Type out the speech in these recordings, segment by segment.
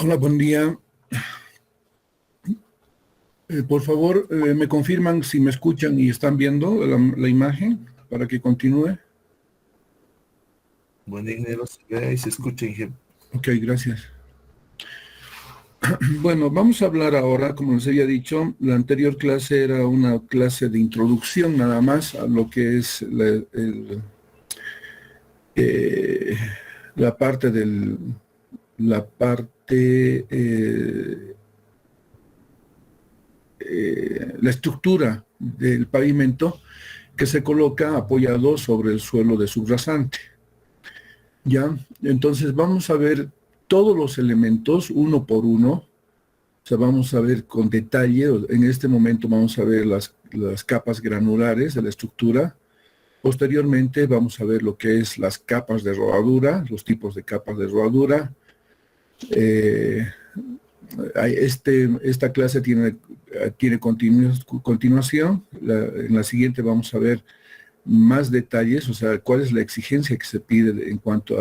Hola, buen día. Por favor, me confirman si me escuchan y están viendo la imagen para que continúe. Buen dinero se vea y se escucha, Inge. Ok, gracias. Bueno, vamos a hablar ahora, como les había dicho, la anterior clase era una clase de introducción nada más a lo que es eh, la parte la parte, la estructura del pavimento que se coloca apoyado sobre el suelo de subrasante. ¿Ya? Entonces vamos a ver todos los elementos uno por uno, o sea, vamos a ver con detalle, en este momento vamos a ver las capas granulares de la estructura, posteriormente vamos a ver lo que es las capas de rodadura, los tipos de capas de rodadura. Eh, esta clase tiene continuación, en la siguiente vamos a ver más detalles, o sea, cuál es la exigencia que se pide en cuanto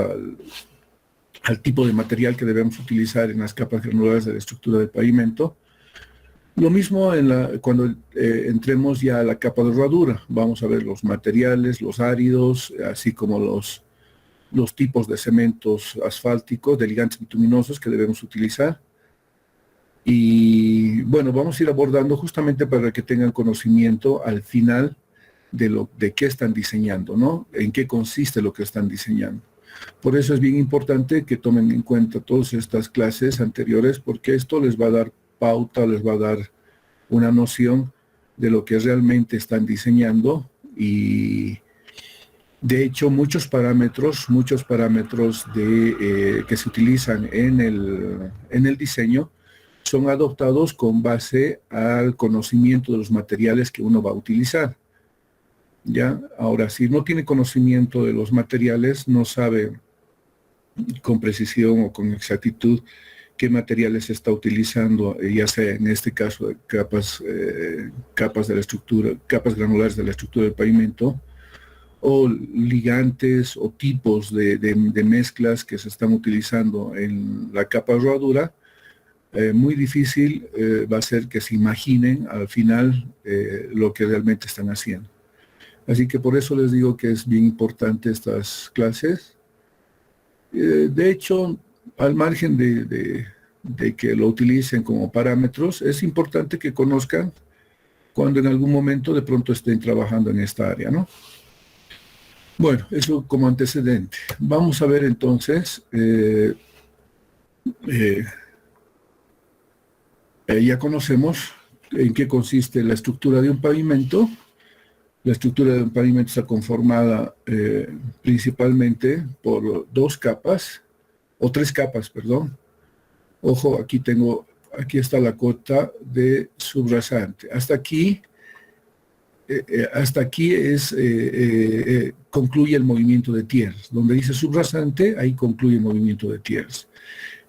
al tipo de material que debemos utilizar en las capas granulares de la estructura del pavimento. Lo mismo cuando entremos ya a la capa de rodadura. Vamos a ver los materiales, los áridos, así como los tipos de cementos asfálticos, de ligantes bituminosos que debemos utilizar. Y bueno, vamos a ir abordando justamente para que tengan conocimiento al final de qué están diseñando, ¿no? En qué consiste lo que están diseñando. Por eso es bien importante que tomen en cuenta todas estas clases anteriores, porque esto les va a dar pauta, les va a dar una noción de lo que realmente están diseñando y de hecho muchos parámetros que se utilizan en el diseño son adoptados con base al conocimiento de los materiales que uno va a utilizar. ¿Ya? Ahora, si no tiene conocimiento de los materiales, no sabe con precisión o con exactitud qué materiales se está utilizando, ya sea en este caso capas de la estructura, capas granulares de la estructura del pavimento, o ligantes o tipos de mezclas que se están utilizando en la capa de rodadura. Muy difícil va a ser que se imaginen al final lo que realmente están haciendo. Así que por eso les digo que es bien importante estas clases. De hecho, al margen de que lo utilicen como parámetros, es importante que conozcan cuando en algún momento de pronto estén trabajando en esta área, ¿no? Bueno, eso como antecedente. Vamos a ver entonces, eh, ya conocemos en qué consiste la estructura de un pavimento. La estructura de un pavimento está conformada principalmente por dos capas, o tres capas, perdón. Ojo, aquí está la cota de subrasante. Hasta aquí concluye el movimiento de tierras. Donde dice subrasante, ahí concluye el movimiento de tierras.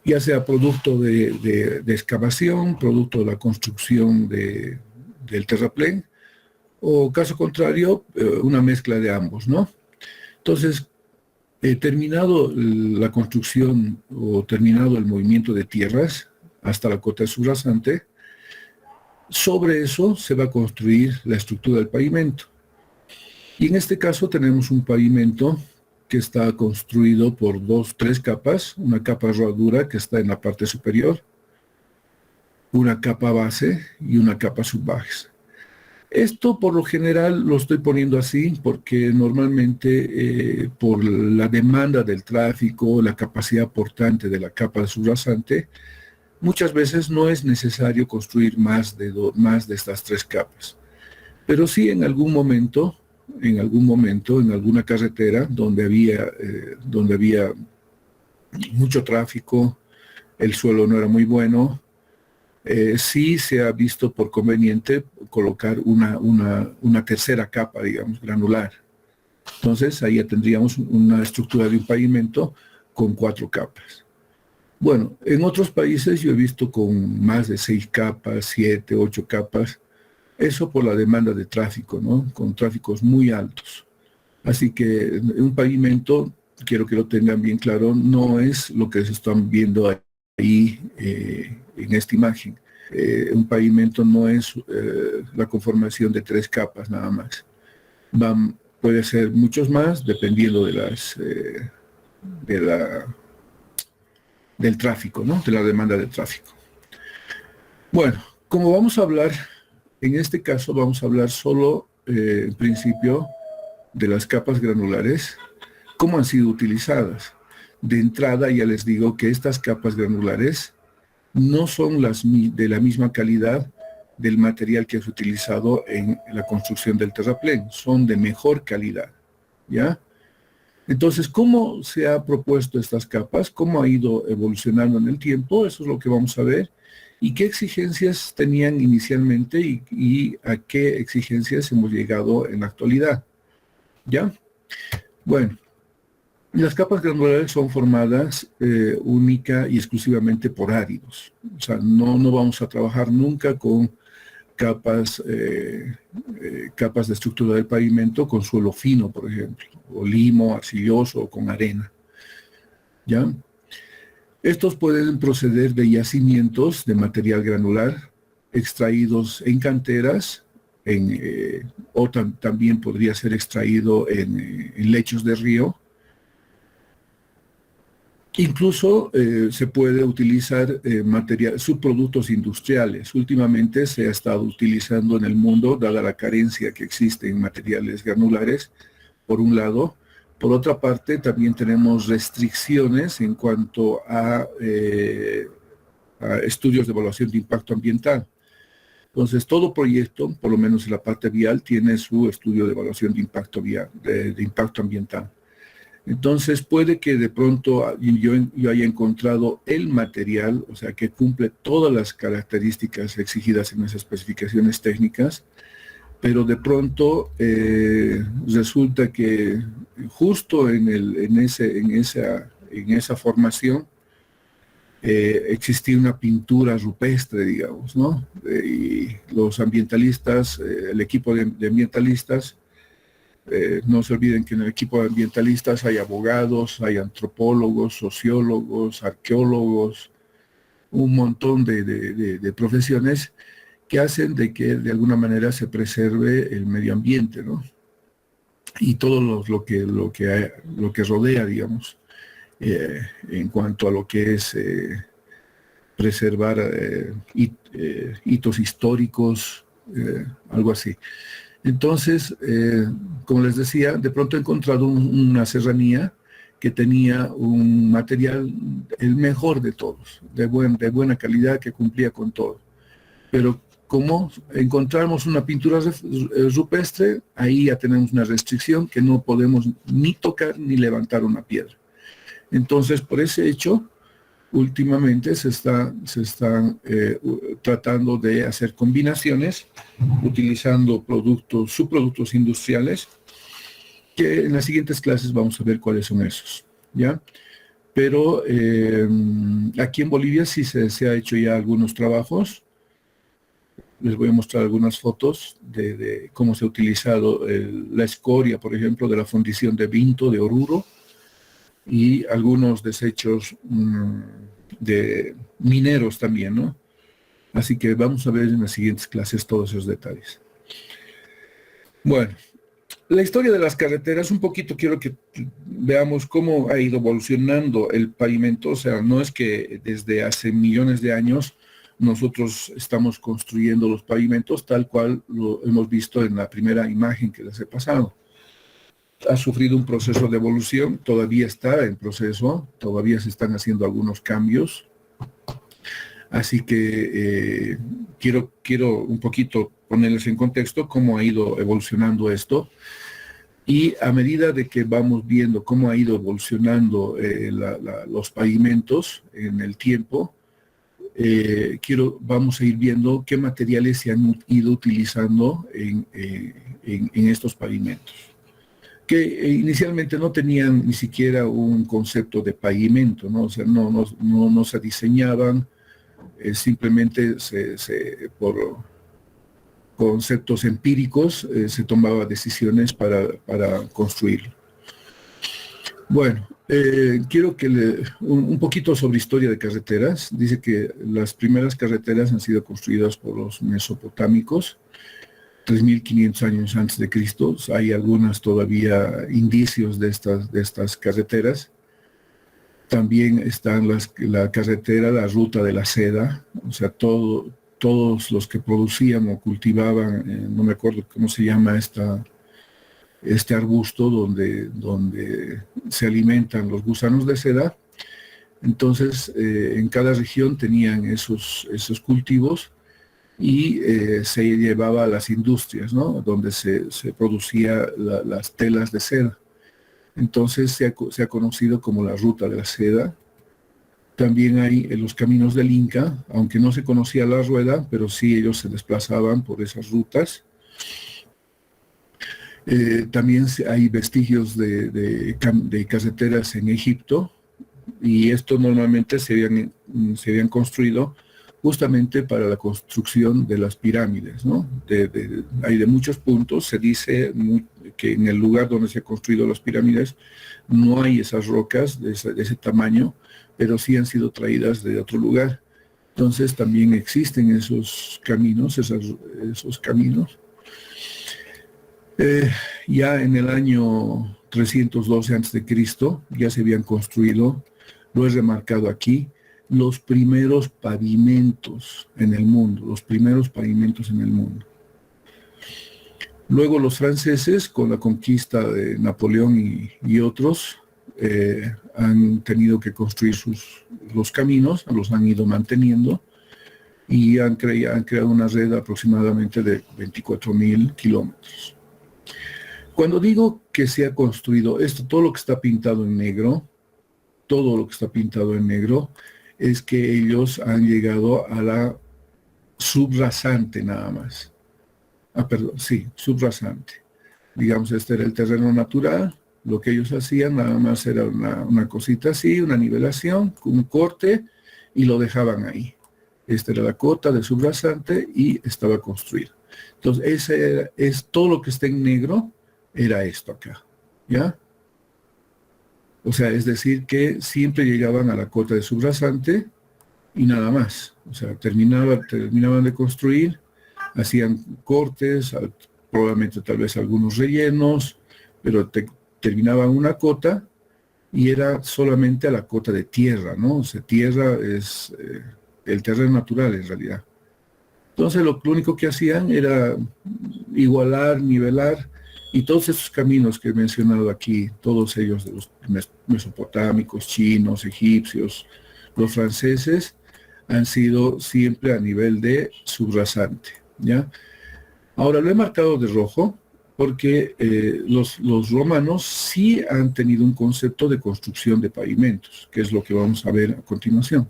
Ya sea producto de excavación, producto de la construcción del terraplén, o caso contrario, una mezcla de ambos, ¿no? Entonces, terminado la construcción o terminado el movimiento de tierras hasta la cota subrasante, sobre eso se va a construir la estructura del pavimento. Y en este caso tenemos un pavimento que está construido por tres capas, una capa de rodadura que está en la parte superior, una capa base y una capa subbase. Esto por lo general lo estoy poniendo así porque normalmente por la demanda del tráfico, la capacidad portante de la capa de subrasante, muchas veces no es necesario construir más de estas tres capas. Pero sí en algún momento, en alguna carretera donde había mucho tráfico, el suelo no era muy bueno, sí se ha visto por conveniente colocar una tercera capa, digamos, granular. Entonces, ahí ya tendríamos una estructura de un pavimento con cuatro capas. Bueno, en otros países yo he visto con más de 6 capas, 7, 8 capas, eso por la demanda de tráfico, ¿no? Con tráficos muy altos. Así que un pavimento, quiero que lo tengan bien claro, no es lo que se están viendo ahí ahí en esta imagen. Un pavimento no es la conformación de 3 capas nada más. Puede ser muchos más dependiendo del tráfico, ¿no? De la demanda de tráfico. Bueno, como vamos a hablar, en este caso vamos a hablar solo, en principio, de las capas granulares, cómo han sido utilizadas. De entrada ya les digo que estas capas granulares no son de la misma calidad del material que es utilizado en la construcción del terraplén, son de mejor calidad, ¿ya? Entonces, ¿cómo se ha propuesto estas capas? ¿Cómo ha ido evolucionando en el tiempo? Eso es lo que vamos a ver. ¿Y qué exigencias tenían inicialmente y a qué exigencias hemos llegado en la actualidad? ¿Ya? Bueno, las capas granulares son formadas única y exclusivamente por áridos. O sea, no vamos a trabajar nunca con capas de estructura del pavimento con suelo fino, por ejemplo, o limo, arcilloso o con arena. ¿Ya? Estos pueden proceder de yacimientos de material granular extraídos en canteras o también podría ser extraído en lechos de río. Incluso se puede utilizar subproductos industriales. Últimamente se ha estado utilizando en el mundo, dada la carencia que existe en materiales granulares, por un lado. Por otra parte, también tenemos restricciones en cuanto a estudios de evaluación de impacto ambiental. Entonces, todo proyecto, por lo menos en la parte vial, tiene su estudio de evaluación de impacto de impacto ambiental. Entonces puede que de pronto yo haya encontrado el material, o sea, que cumple todas las características exigidas en las especificaciones técnicas, pero de pronto resulta que justo en esa formación existía una pintura rupestre, digamos, ¿no? Y los ambientalistas, el equipo de ambientalistas, no se olviden que en el equipo de ambientalistas hay abogados, hay antropólogos, sociólogos, arqueólogos, un montón de profesiones que hacen de que de alguna manera se preserve el medio ambiente, ¿no? Y todo lo que rodea, digamos, en cuanto a lo que es preservar hitos históricos, algo así. Entonces, como les decía, de pronto he encontrado una serranía que tenía un material, el mejor de todos, de buena calidad, que cumplía con todo. Pero como encontramos una pintura rupestre, ahí ya tenemos una restricción que no podemos ni tocar ni levantar una piedra. Entonces, por ese hecho, últimamente se están tratando de hacer combinaciones utilizando subproductos industriales, que en las siguientes clases vamos a ver cuáles son esos, ¿ya? Pero aquí en Bolivia sí se ha hecho ya algunos trabajos. Les voy a mostrar algunas fotos de cómo se ha utilizado la escoria, por ejemplo, de la fundición de Vinto, de Oruro, y algunos desechos de mineros también, ¿no? Así que vamos a ver en las siguientes clases todos esos detalles. Bueno, la historia de las carreteras, un poquito quiero que veamos cómo ha ido evolucionando el pavimento. O sea, no es que desde hace millones de años nosotros estamos construyendo los pavimentos tal cual lo hemos visto en la primera imagen que les he pasado. Ha sufrido un proceso de evolución, todavía está en proceso, todavía se están haciendo algunos cambios. Así que quiero un poquito ponerles en contexto cómo ha ido evolucionando esto. Y a medida de que vamos viendo cómo ha ido evolucionando los pavimentos en el tiempo, vamos a ir viendo qué materiales se han ido utilizando en estos pavimentos, que inicialmente no tenían ni siquiera un concepto de pavimento, ¿no? O sea, no se diseñaban, simplemente por conceptos empíricos se tomaban decisiones para construirlo. Bueno, Quiero que un poquito sobre historia de carreteras. Dice que las primeras carreteras han sido construidas por los mesopotámicos 3.500 años antes de Cristo. Hay algunas todavía indicios de estas carreteras. También están la carretera, la ruta de la seda, o sea, todos los que producían o cultivaban, no me acuerdo cómo se llama este arbusto donde se alimentan los gusanos de seda. Entonces, en cada región tenían esos cultivos y se llevaba a las industrias, ¿no? Donde se producía las telas de seda. Entonces se ha conocido como la ruta de la seda. También hay los caminos del Inca, aunque no se conocía la rueda, pero sí ellos se desplazaban por esas rutas. También hay vestigios de carreteras en Egipto, y esto normalmente se habían construido justamente para la construcción de las pirámides, ¿no? Hay de muchos puntos. Se dice que en el lugar donde se han construido las pirámides no hay esas rocas de ese tamaño, pero sí han sido traídas de otro lugar. Entonces también existen esos caminos, esos caminos. Ya en el año 312 a.C. ya se habían construido, lo he remarcado aquí, los primeros pavimentos en el mundo, Luego los franceses, con la conquista de Napoleón y otros, han tenido que construir los caminos, los han ido manteniendo, y han creado una red aproximadamente de 24.000 kilómetros. Cuando digo que se ha construido esto, todo lo que está pintado en negro, es que ellos han llegado a la subrasante nada más. Subrasante. Digamos, este era el terreno natural. Lo que ellos hacían nada más era una cosita así, una nivelación, un corte, y lo dejaban ahí. Esta era la cota de subrasante y estaba construida. Entonces, es todo lo que está en negro, era esto acá, ¿ya? O sea, es decir, que siempre llegaban a la cota de subrasante y nada más. O sea, terminaban de construir, hacían cortes, probablemente tal vez algunos rellenos, pero terminaban una cota y era solamente a la cota de tierra, ¿no? O sea, tierra es el terreno natural en realidad. Entonces lo único que hacían era igualar, nivelar, y todos esos caminos que he mencionado aquí, todos ellos de los mesopotámicos, chinos, egipcios, los franceses, han sido siempre a nivel de subrasante, ¿ya? Ahora lo he marcado de rojo porque los romanos sí han tenido un concepto de construcción de pavimentos, que es lo que vamos a ver a continuación.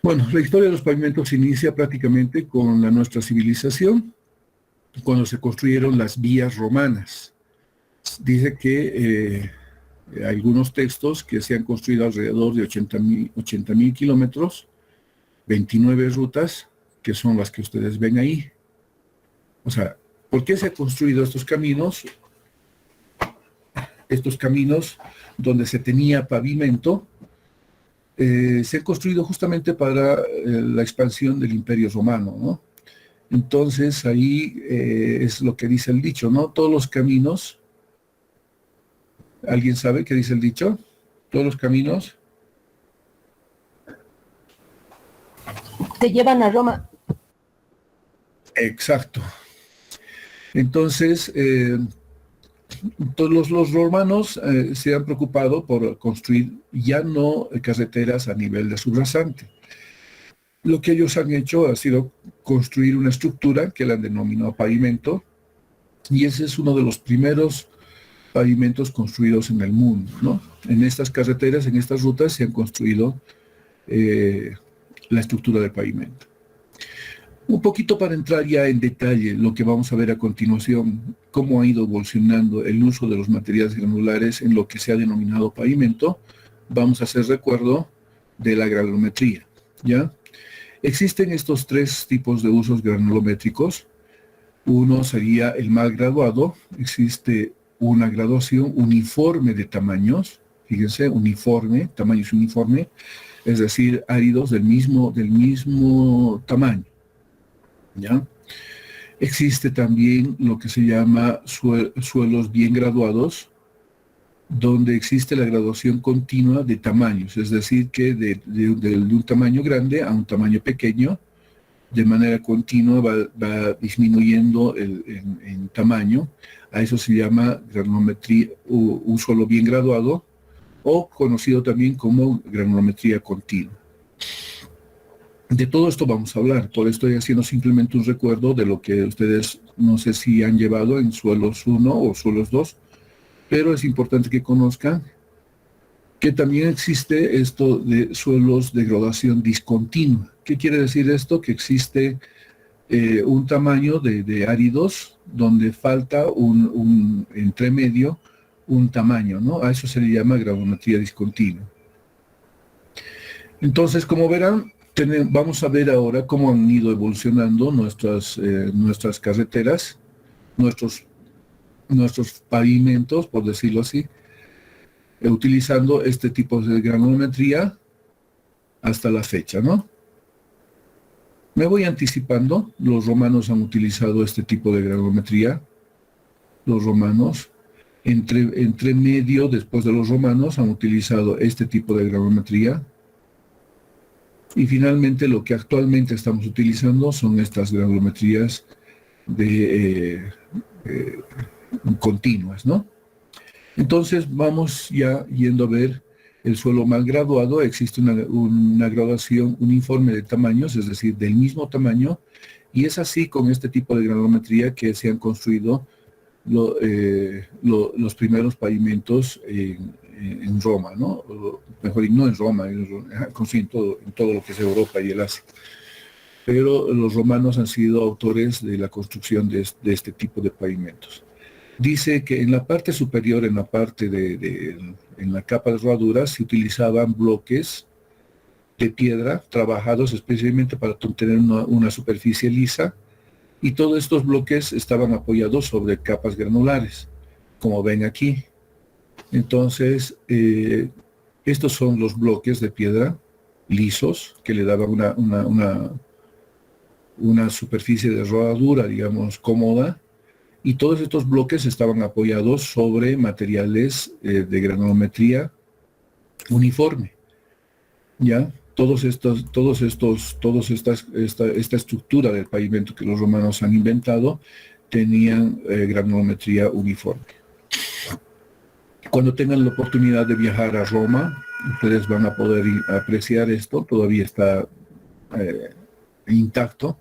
Bueno, la historia de los pavimentos inicia prácticamente con nuestra civilización, cuando se construyeron las vías romanas. Dice que hay algunos textos que se han construido alrededor de 80.000 kilómetros, 29 rutas, que son las que ustedes ven ahí. O sea, ¿por qué se han construido estos caminos? Estos caminos donde se tenía pavimento, se han construido justamente para la expansión del Imperio Romano, ¿no? Entonces ahí es lo que dice el dicho, ¿no? Todos los caminos, ¿alguien sabe qué dice el dicho? Todos los caminos te llevan a Roma. Exacto. Entonces, todos los romanos se han preocupado por construir ya no carreteras a nivel de subrasante. Lo que ellos han hecho ha sido construir una estructura que la han denominado pavimento, y ese es uno de los primeros pavimentos construidos en el mundo, ¿no? En estas carreteras, en estas rutas, se han construido la estructura del pavimento. Un poquito para entrar ya en detalle lo que vamos a ver a continuación, cómo ha ido evolucionando el uso de los materiales granulares en lo que se ha denominado pavimento, vamos a hacer recuerdo de la granulometría, ¿ya? Existen estos tres tipos de usos granulométricos. Uno sería el mal graduado, existe una graduación uniforme de tamaños, fíjense, uniforme, tamaños uniforme, es decir, áridos del mismo tamaño, ¿ya? Existe también lo que se llama suelos bien graduados, donde existe la graduación continua de tamaños, es decir, que de un tamaño grande a un tamaño pequeño, de manera continua va disminuyendo en tamaño. A eso se llama granulometría, un suelo bien graduado, o conocido también como granulometría continua. De todo esto vamos a hablar, por esto estoy haciendo simplemente un recuerdo de lo que ustedes no sé si han llevado en suelos 1 o suelos 2, pero es importante que conozcan que también existe esto de suelos de graduación discontinua. ¿Qué quiere decir esto? Que existe un tamaño de áridos donde falta un entremedio, un tamaño, ¿no? A eso se le llama granulometría discontinua. Entonces, como verán, vamos a ver ahora cómo han ido evolucionando nuestras carreteras, nuestros pavimentos, por decirlo así, utilizando este tipo de granulometría hasta la fecha, ¿no? Me voy anticipando, los romanos han utilizado este tipo de granulometría, los romanos, entre medio, después de los romanos, han utilizado este tipo de granulometría, y finalmente lo que actualmente estamos utilizando son estas granulometrías continuas, ¿no? Entonces vamos ya yendo a ver el suelo mal graduado. Existe una graduación uniforme de tamaños, es decir, del mismo tamaño, y es así con este tipo de granulometría que se han construido los primeros pavimentos en Roma, ¿no? Mejor, no en Roma, construido en todo lo que es Europa y el Asia. Pero los romanos han sido autores de la construcción de este tipo de pavimentos. Dice que en la parte superior, en la parte en la capa de rodadura, se utilizaban bloques de piedra trabajados especialmente para tener una superficie lisa, y todos estos bloques estaban apoyados sobre capas granulares, como ven aquí. Entonces, estos son los bloques de piedra lisos que le daban una superficie de rodadura, digamos, cómoda. Y todos estos bloques estaban apoyados sobre materiales de granulometría uniforme. ¿Ya? Esta estructura del pavimento que los romanos han inventado tenían granulometría uniforme. Cuando tengan la oportunidad de viajar a Roma, ustedes van a poder apreciar esto, todavía está intacto.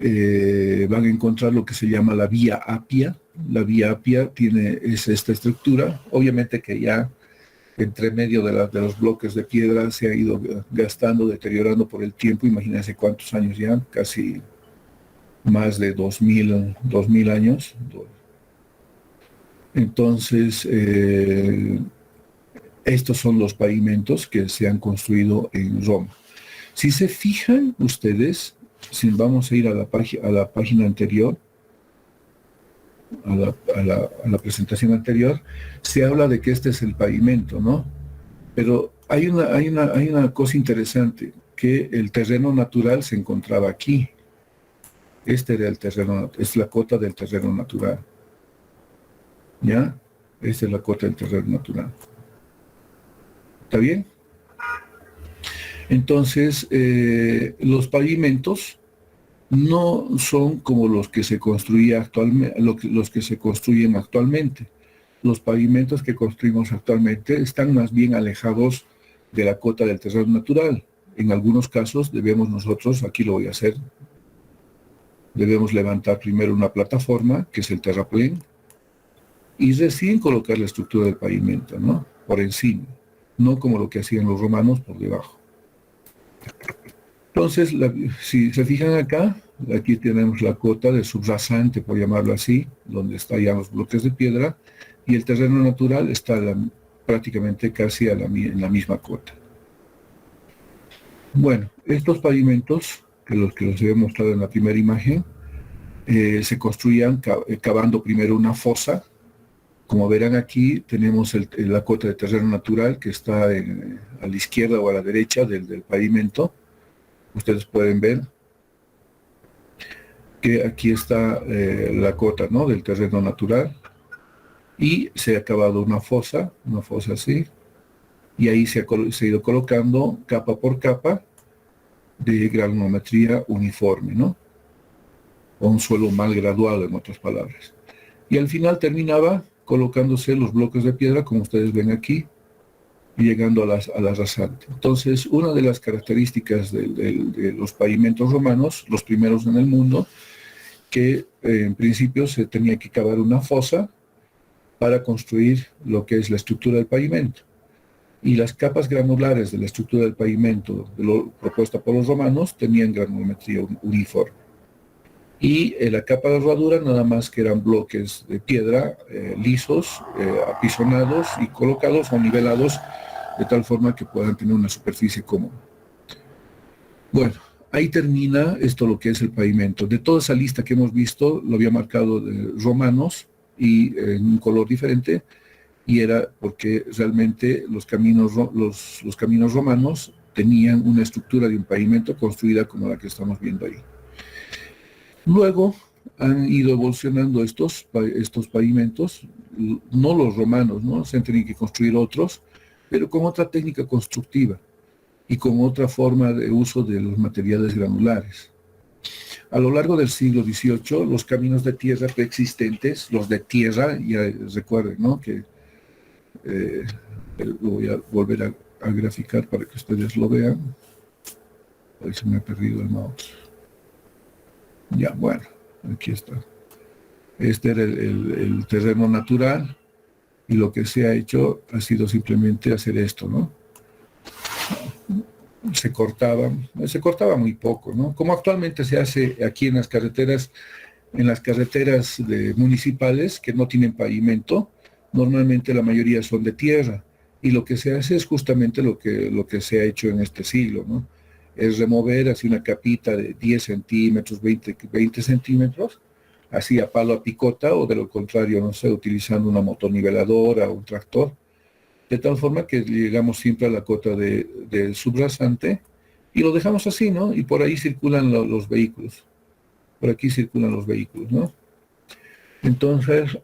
Van a encontrar lo que se llama la Vía Apia. La Vía Apia es esta estructura, obviamente que ya entre medio de los bloques de piedra se ha ido gastando, deteriorando por el tiempo. Imagínense cuántos años ya, casi más de 2000 años. Entonces, estos son los pavimentos que se han construido en Roma. Si se fijan ustedes, si vamos a ir a la página anterior, a la presentación anterior, se habla de que este es el pavimento, ¿no? Pero hay una cosa interesante, que el terreno natural se encontraba aquí. Este era el terreno, es la cota del terreno natural. ¿Ya? Esta es la cota del terreno natural. ¿Está bien? Entonces, los pavimentos no son como los que se construyen actualmente. Los pavimentos que construimos actualmente están más bien alejados de la cota del terreno natural. En algunos casos debemos nosotros, aquí lo voy a hacer, debemos levantar primero una plataforma, que es el terraplén, y recién colocar la estructura del pavimento, ¿no? Por encima, no como lo que hacían los romanos por debajo. Entonces, si se fijan acá, aquí tenemos la cota de subrasante, por llamarlo así, donde están ya los bloques de piedra, y el terreno natural está prácticamente casi en la misma cota. Bueno, estos pavimentos, que los he mostrado en la primera imagen, se construían cavando primero una fosa, Como verán aquí, tenemos la cota de terreno natural que está a la izquierda o a la derecha del pavimento. Ustedes pueden ver que aquí está la cota, ¿no?, del terreno natural, y se ha cavado una fosa así, y ahí se ha ido colocando capa por capa de granulometría uniforme, ¿no? O un suelo mal graduado, en otras palabras. Y al final terminaba colocándose los bloques de piedra, como ustedes ven aquí, y llegando a la rasante. Entonces, una de las características de los pavimentos romanos, los primeros en el mundo, que en principio se tenía que cavar una fosa para construir lo que es la estructura del pavimento. Y las capas granulares de la estructura del pavimento propuesta por los romanos tenían granulometría uniforme. Y la capa de rodadura nada más que eran bloques de piedra lisos, apisonados y colocados o nivelados de tal forma que puedan tener una superficie cómoda. Bueno, ahí termina esto lo que es el pavimento. De toda esa lista que hemos visto, lo había marcado de romanos y en un color diferente, y era porque realmente los caminos romanos tenían una estructura de un pavimento construida como la que estamos viendo ahí. Luego han ido evolucionando estos pavimentos, no los romanos, ¿no? Se han tenido que construir otros, pero con otra técnica constructiva y con otra forma de uso de los materiales granulares. A lo largo del siglo XVIII, los caminos de tierra preexistentes, los de tierra, ya recuerden, ¿no?, que lo voy a volver a graficar para que ustedes lo vean. Hoy se me ha perdido el mouse. Ya, bueno, aquí está. Este era el terreno natural, y lo que se ha hecho ha sido simplemente hacer esto, ¿no? Se cortaba muy poco, ¿no? Como actualmente se hace aquí en las carreteras municipales que no tienen pavimento, normalmente la mayoría son de tierra, y lo que se hace es justamente lo que se ha hecho en este siglo, ¿no? Es remover así una capita de 10 centímetros, 20 centímetros, así a palo a picota, o de lo contrario, no sé, utilizando una motoniveladora o un tractor, de tal forma que llegamos siempre a la cota del subrasante y lo dejamos así, ¿no? Y por ahí circulan los vehículos. Por aquí circulan los vehículos, ¿no? Entonces,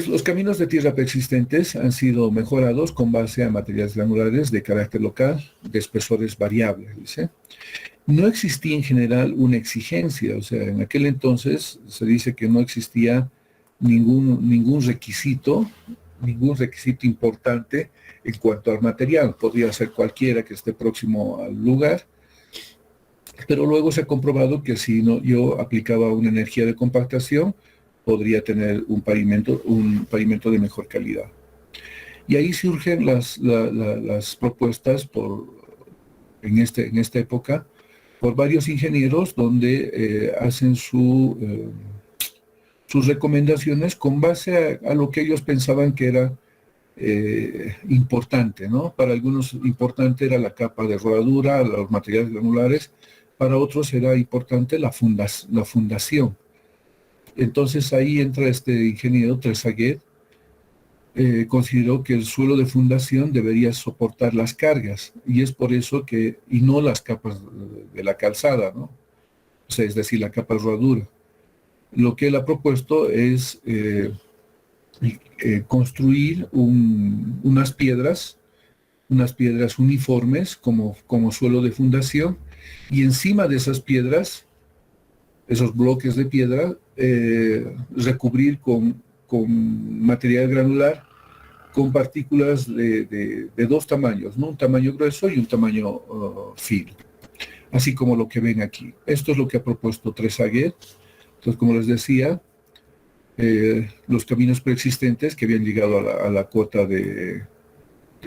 los caminos de tierra preexistentes han sido mejorados con base a materiales granulares de carácter local, de espesores variables, ¿dice? No existía en general una exigencia, o sea, en aquel entonces se dice que no existía ningún requisito importante en cuanto al material. Podría ser cualquiera que esté próximo al lugar, pero luego se ha comprobado que si yo aplicaba una energía de compactación, podría tener un pavimento de mejor calidad. Y ahí surgen las propuestas en esta época por varios ingenieros, donde hacen sus recomendaciones con base a lo que ellos pensaban que era importante, ¿no? Para algunos importante era la capa de rodadura, los materiales granulares, para otros era importante la fundación. Entonces ahí entra este ingeniero Tresaguet, consideró que el suelo de fundación debería soportar las cargas, y es por eso y no las capas de la calzada, ¿no? O sea, es decir, la capa de rodadura. Lo que él ha propuesto es construir unas piedras uniformes como suelo de fundación, y encima de esas piedras, esos bloques de piedra, recubrir con material granular, con partículas de dos tamaños, ¿no? Un tamaño grueso y un tamaño fino, así como lo que ven aquí. Esto es lo que ha propuesto Tresaguet. Entonces, como les decía, los caminos preexistentes que habían llegado a la cota de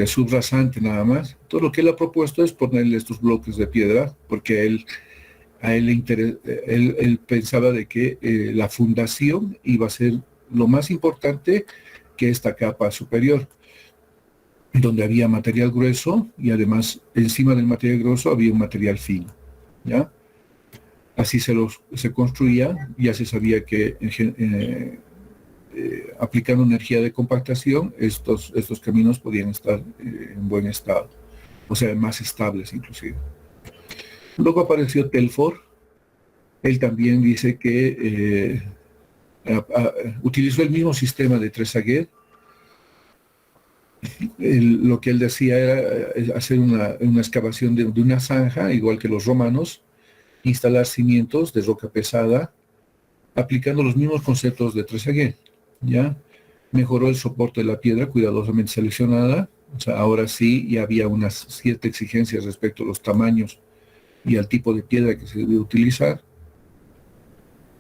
subrasante nada más. Todo lo que él ha propuesto es ponerle estos bloques de piedra, porque él pensaba de que la fundación iba a ser lo más importante que esta capa superior, donde había material grueso, y además encima del material grueso había un material fino, ¿ya? Así se construía. Ya se sabía que aplicando energía de compactación, estos caminos podían estar en buen estado, o sea, más estables inclusive. Luego apareció Telford. Él también dice que utilizó el mismo sistema de Tresaguet. Lo que él decía era hacer una excavación de una zanja, igual que los romanos, instalar cimientos de roca pesada, aplicando los mismos conceptos de Tresaguet, ¿ya? Mejoró el soporte de la piedra cuidadosamente seleccionada, o sea, ahora sí ya había unas ciertas exigencias respecto a los tamaños y al tipo de piedra que se debe utilizar,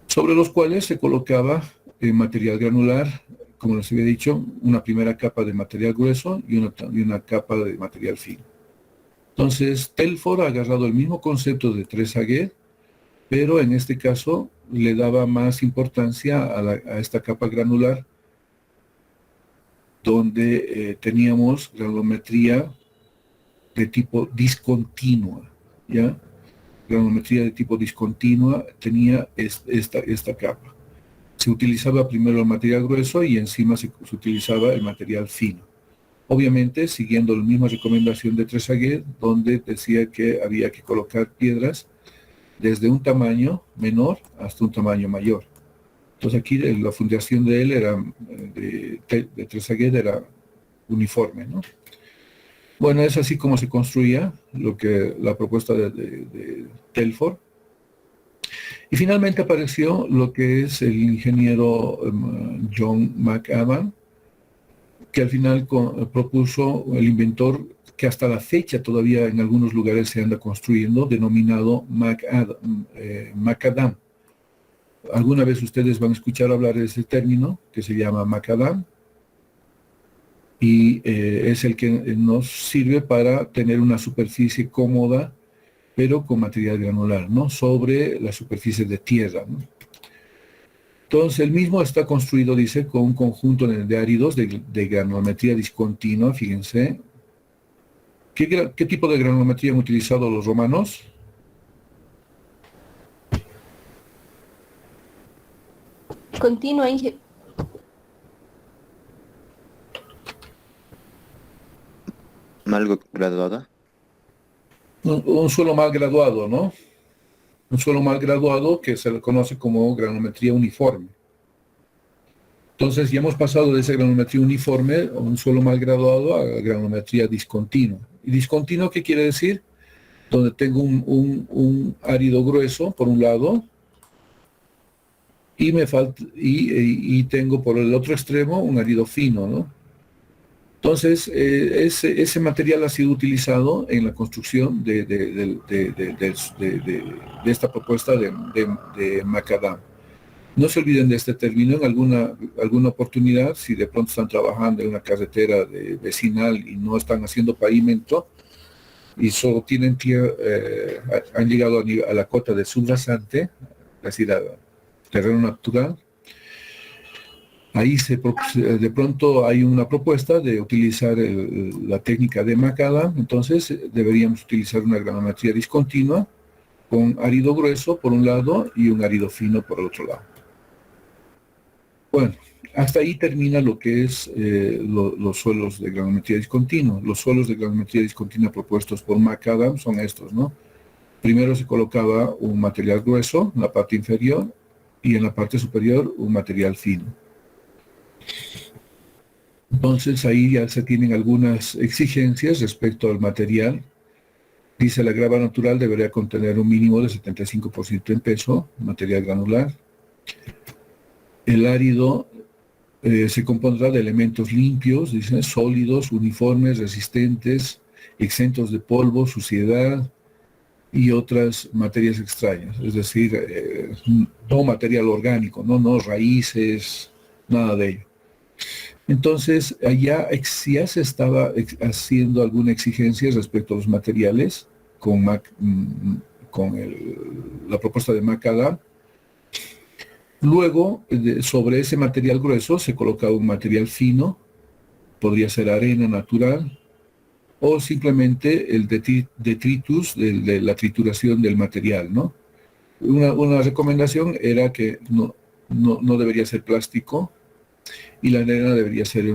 sobre los cuales se colocaba material granular, como les había dicho, una primera capa de material grueso y una capa de material fino. Entonces, Telford ha agarrado el mismo concepto de Tresaguet, pero en este caso le daba más importancia a esta capa granular, donde teníamos granulometría de tipo discontinua, ¿ya? Granulometría de tipo discontinua tenía esta capa. Se utilizaba primero el material grueso y encima se utilizaba el material fino. Obviamente siguiendo la misma recomendación de Tresaguet, donde decía que había que colocar piedras desde un tamaño menor hasta un tamaño mayor. Entonces aquí la fundación de él era, de Tresaguet, era uniforme, ¿no? Bueno, es así como se construía la propuesta de Telford. Y finalmente apareció lo que es el ingeniero John McAdam, que al final propuso el inventor que hasta la fecha todavía en algunos lugares se anda construyendo, denominado macadam. Alguna vez ustedes van a escuchar hablar de ese término que se llama macadam, y es el que nos sirve para tener una superficie cómoda, pero con material granular, ¿no? Sobre la superficie de tierra, ¿no? Entonces, el mismo está construido, dice, con un conjunto de áridos de granulometría discontinua, fíjense. ¿Qué tipo de granulometría han utilizado los romanos? Continúa, Mal graduada. Un suelo mal graduado, ¿no? Un suelo mal graduado que se le conoce como granulometría uniforme. Entonces ya hemos pasado de esa granulometría uniforme, un suelo mal graduado, a granulometría discontinua. ¿Y discontinuo qué quiere decir? Donde tengo un árido grueso por un lado y tengo por el otro extremo un árido fino, ¿no? Entonces, ese material ha sido utilizado en la construcción de esta propuesta de Macadam. No se olviden de este término en alguna oportunidad, si de pronto están trabajando en una carretera vecinal y no están haciendo pavimento y solo tienen tierra, han llegado a la cota de subrasante, es decir, a terreno natural. Ahí de pronto hay una propuesta de utilizar la técnica de Macadam, entonces deberíamos utilizar una granulometría discontinua con árido grueso por un lado y un árido fino por el otro lado. Bueno, hasta ahí termina lo que es los suelos de granulometría discontinua. Los suelos de granulometría discontinua propuestos por Macadam son estos, ¿no? Primero se colocaba un material grueso en la parte inferior y en la parte superior un material fino. Entonces ahí ya se tienen algunas exigencias respecto al material. Dice la grava natural debería contener un mínimo de 75% en peso, material granular. El árido se compondrá de elementos limpios, dice, sólidos, uniformes, resistentes, exentos de polvo, suciedad y otras materias extrañas. Es decir, no material orgánico, no raíces, nada de ello. Entonces, allá ya se estaba haciendo alguna exigencia respecto a los materiales con la propuesta de Macadam. Luego, sobre ese material grueso se colocaba un material fino, podría ser arena natural, o simplemente el detritus de la trituración del material, ¿no? Una recomendación era que no debería ser plástico, y la arena debería ser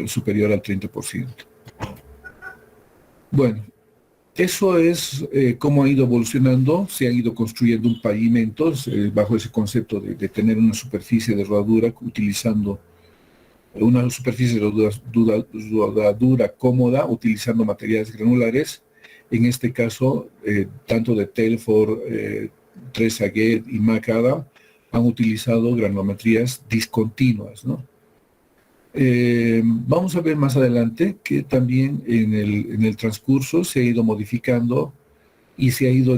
superior al 30%. Bueno, eso es cómo ha ido evolucionando. Se ha ido construyendo un pavimento bajo ese concepto de tener una superficie de rodadura, utilizando una superficie de rodadura cómoda, utilizando materiales granulares. En este caso, tanto de Telford, Tresaguet y Macadam han utilizado granulometrías discontinuas, ¿no? Vamos a ver más adelante que también en el transcurso se ha ido modificando y se ha ido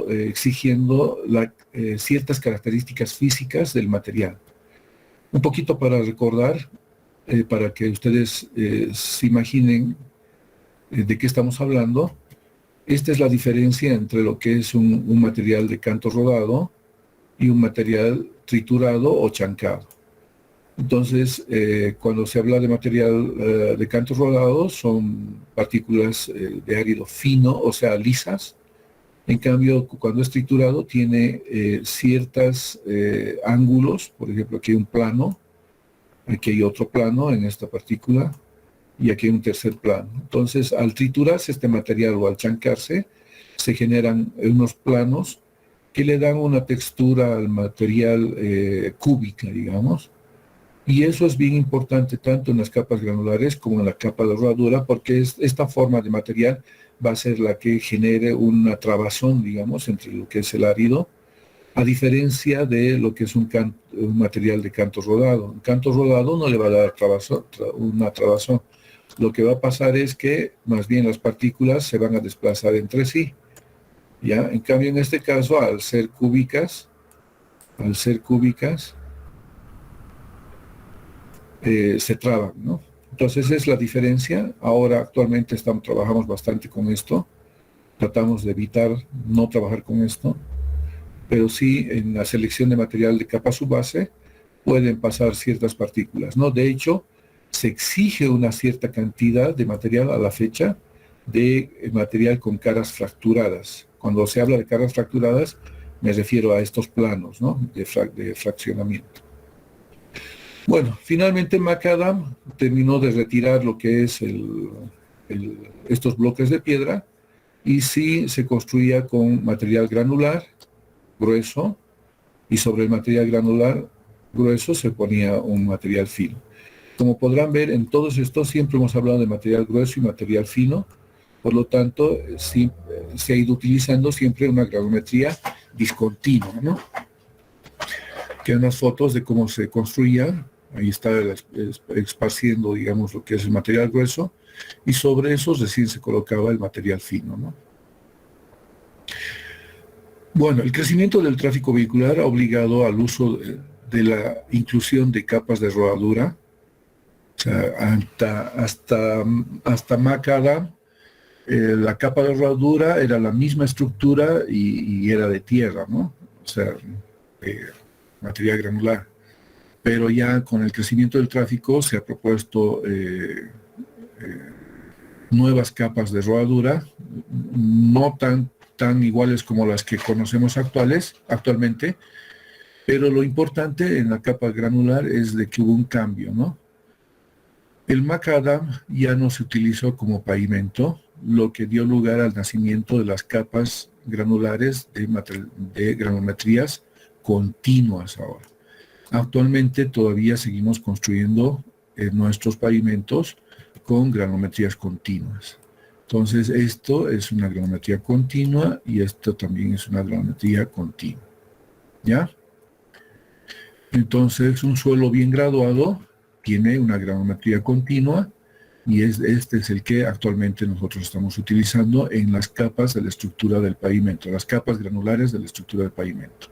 exigiendo ciertas características físicas del material. Un poquito para recordar, para que ustedes se imaginen de qué estamos hablando. Esta es la diferencia entre lo que es un material de canto rodado y un material triturado o chancado. Entonces, cuando se habla de material de canto rodado, son partículas de árido fino, o sea, lisas. En cambio, cuando es triturado, tiene ciertos ángulos. Por ejemplo, aquí hay un plano, aquí hay otro plano en esta partícula, y aquí hay un tercer plano. Entonces, al triturarse este material o al chancarse, se generan unos planos que le dan una textura al material cúbica, digamos. Y eso es bien importante tanto en las capas granulares como en la capa de rodadura, porque esta forma de material va a ser la que genere una trabazón, digamos, entre lo que es el árido, a diferencia de lo que es un material de canto rodado. Un canto rodado no le va a dar una trabazón. Lo que va a pasar es que más bien las partículas se van a desplazar entre sí. ¿Ya? En cambio, en este caso, al ser cúbicas, se traban, ¿no? Entonces esa es la diferencia. Ahora actualmente trabajamos bastante con esto. Tratamos de evitar no trabajar con esto, pero sí en la selección de material de capa subbase pueden pasar ciertas partículas, ¿no? De hecho, se exige una cierta cantidad de material a la fecha de material con caras fracturadas. Cuando se habla de caras fracturadas, me refiero a estos planos, ¿no? de fraccionamiento. Bueno, finalmente Macadam terminó de retirar lo que es estos bloques de piedra y sí se construía con material granular grueso, y sobre el material granular grueso se ponía un material fino. Como podrán ver, en todos estos siempre hemos hablado de material grueso y material fino, por lo tanto sí, se ha ido utilizando siempre una granulometría discontinua, ¿no? Que unas fotos de cómo se construía. Ahí está esparciendo, digamos, lo que es el material grueso, y sobre eso recién se colocaba el material fino, ¿no? Bueno, el crecimiento del tráfico vehicular ha obligado al uso de la inclusión de capas de rodadura. O sea, hasta Macadam, la capa de rodadura era la misma estructura y era de tierra, ¿no? O sea, material granular. Pero ya con el crecimiento del tráfico se ha propuesto nuevas capas de rodadura, no tan iguales como las que conocemos actualmente, pero lo importante en la capa granular es de que hubo un cambio, ¿no? El Macadam ya no se utilizó como pavimento, lo que dio lugar al nacimiento de las capas granulares de granulometrías continuas ahora. Actualmente todavía seguimos construyendo nuestros pavimentos con granulometrías continuas. Entonces esto es una granulometría continua y esto también es una granulometría continua. ¿Ya? Entonces un suelo bien graduado tiene una granulometría continua y este es el que actualmente nosotros estamos utilizando en las capas de la estructura del pavimento, las capas granulares de la estructura del pavimento.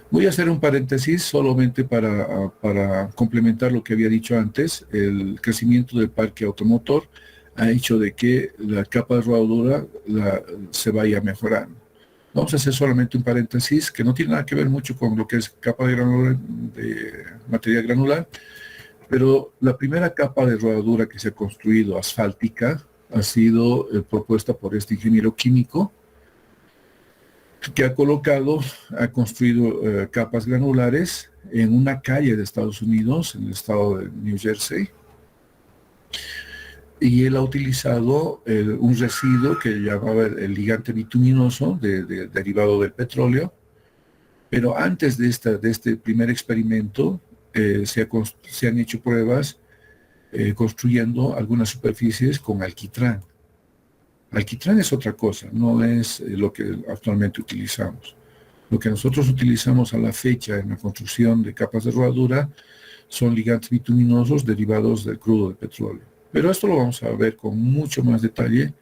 Voy a hacer un paréntesis solamente para complementar lo que había dicho antes. El crecimiento del parque automotor ha hecho de que la capa de rodadura se vaya mejorando. Vamos a hacer solamente un paréntesis que no tiene nada que ver mucho con lo que es capa de material granular, pero la primera capa de rodadura que se ha construido asfáltica ha sido propuesta por este ingeniero químico, que ha construido capas granulares en una calle de Estados Unidos, en el estado de New Jersey, y él ha utilizado un residuo que llamaba el ligante bituminoso, derivado del petróleo, pero antes de este primer experimento se han hecho pruebas construyendo algunas superficies con alquitrán. Alquitrán es otra cosa, no es lo que actualmente utilizamos. Lo que nosotros utilizamos a la fecha en la construcción de capas de rodadura son ligantes bituminosos derivados del crudo de petróleo. Pero esto lo vamos a ver con mucho más detalle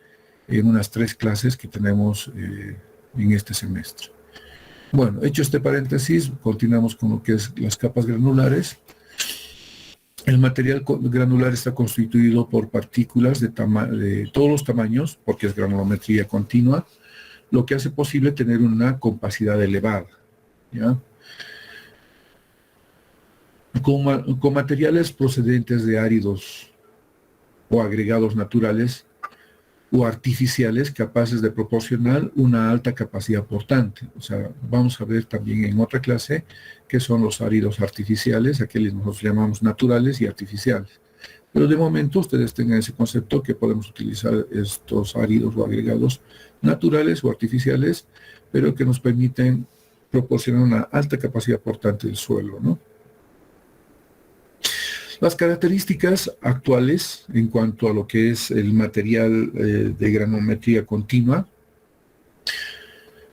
en unas 3 clases que tenemos en este semestre. Bueno, hecho este paréntesis, continuamos con lo que es las capas granulares. El material granular está constituido por partículas de todos los tamaños, porque es granulometría continua, lo que hace posible tener una compacidad elevada, ¿ya? Con materiales procedentes de áridos o agregados naturales o artificiales capaces de proporcionar una alta capacidad portante. O sea, vamos a ver también en otra clase qué son los áridos artificiales, aquellos nosotros llamamos naturales y artificiales. Pero de momento ustedes tengan ese concepto que podemos utilizar estos áridos o agregados naturales o artificiales, pero que nos permiten proporcionar una alta capacidad portante del suelo, ¿no? Las características actuales en cuanto a lo que es el material de granulometría continua,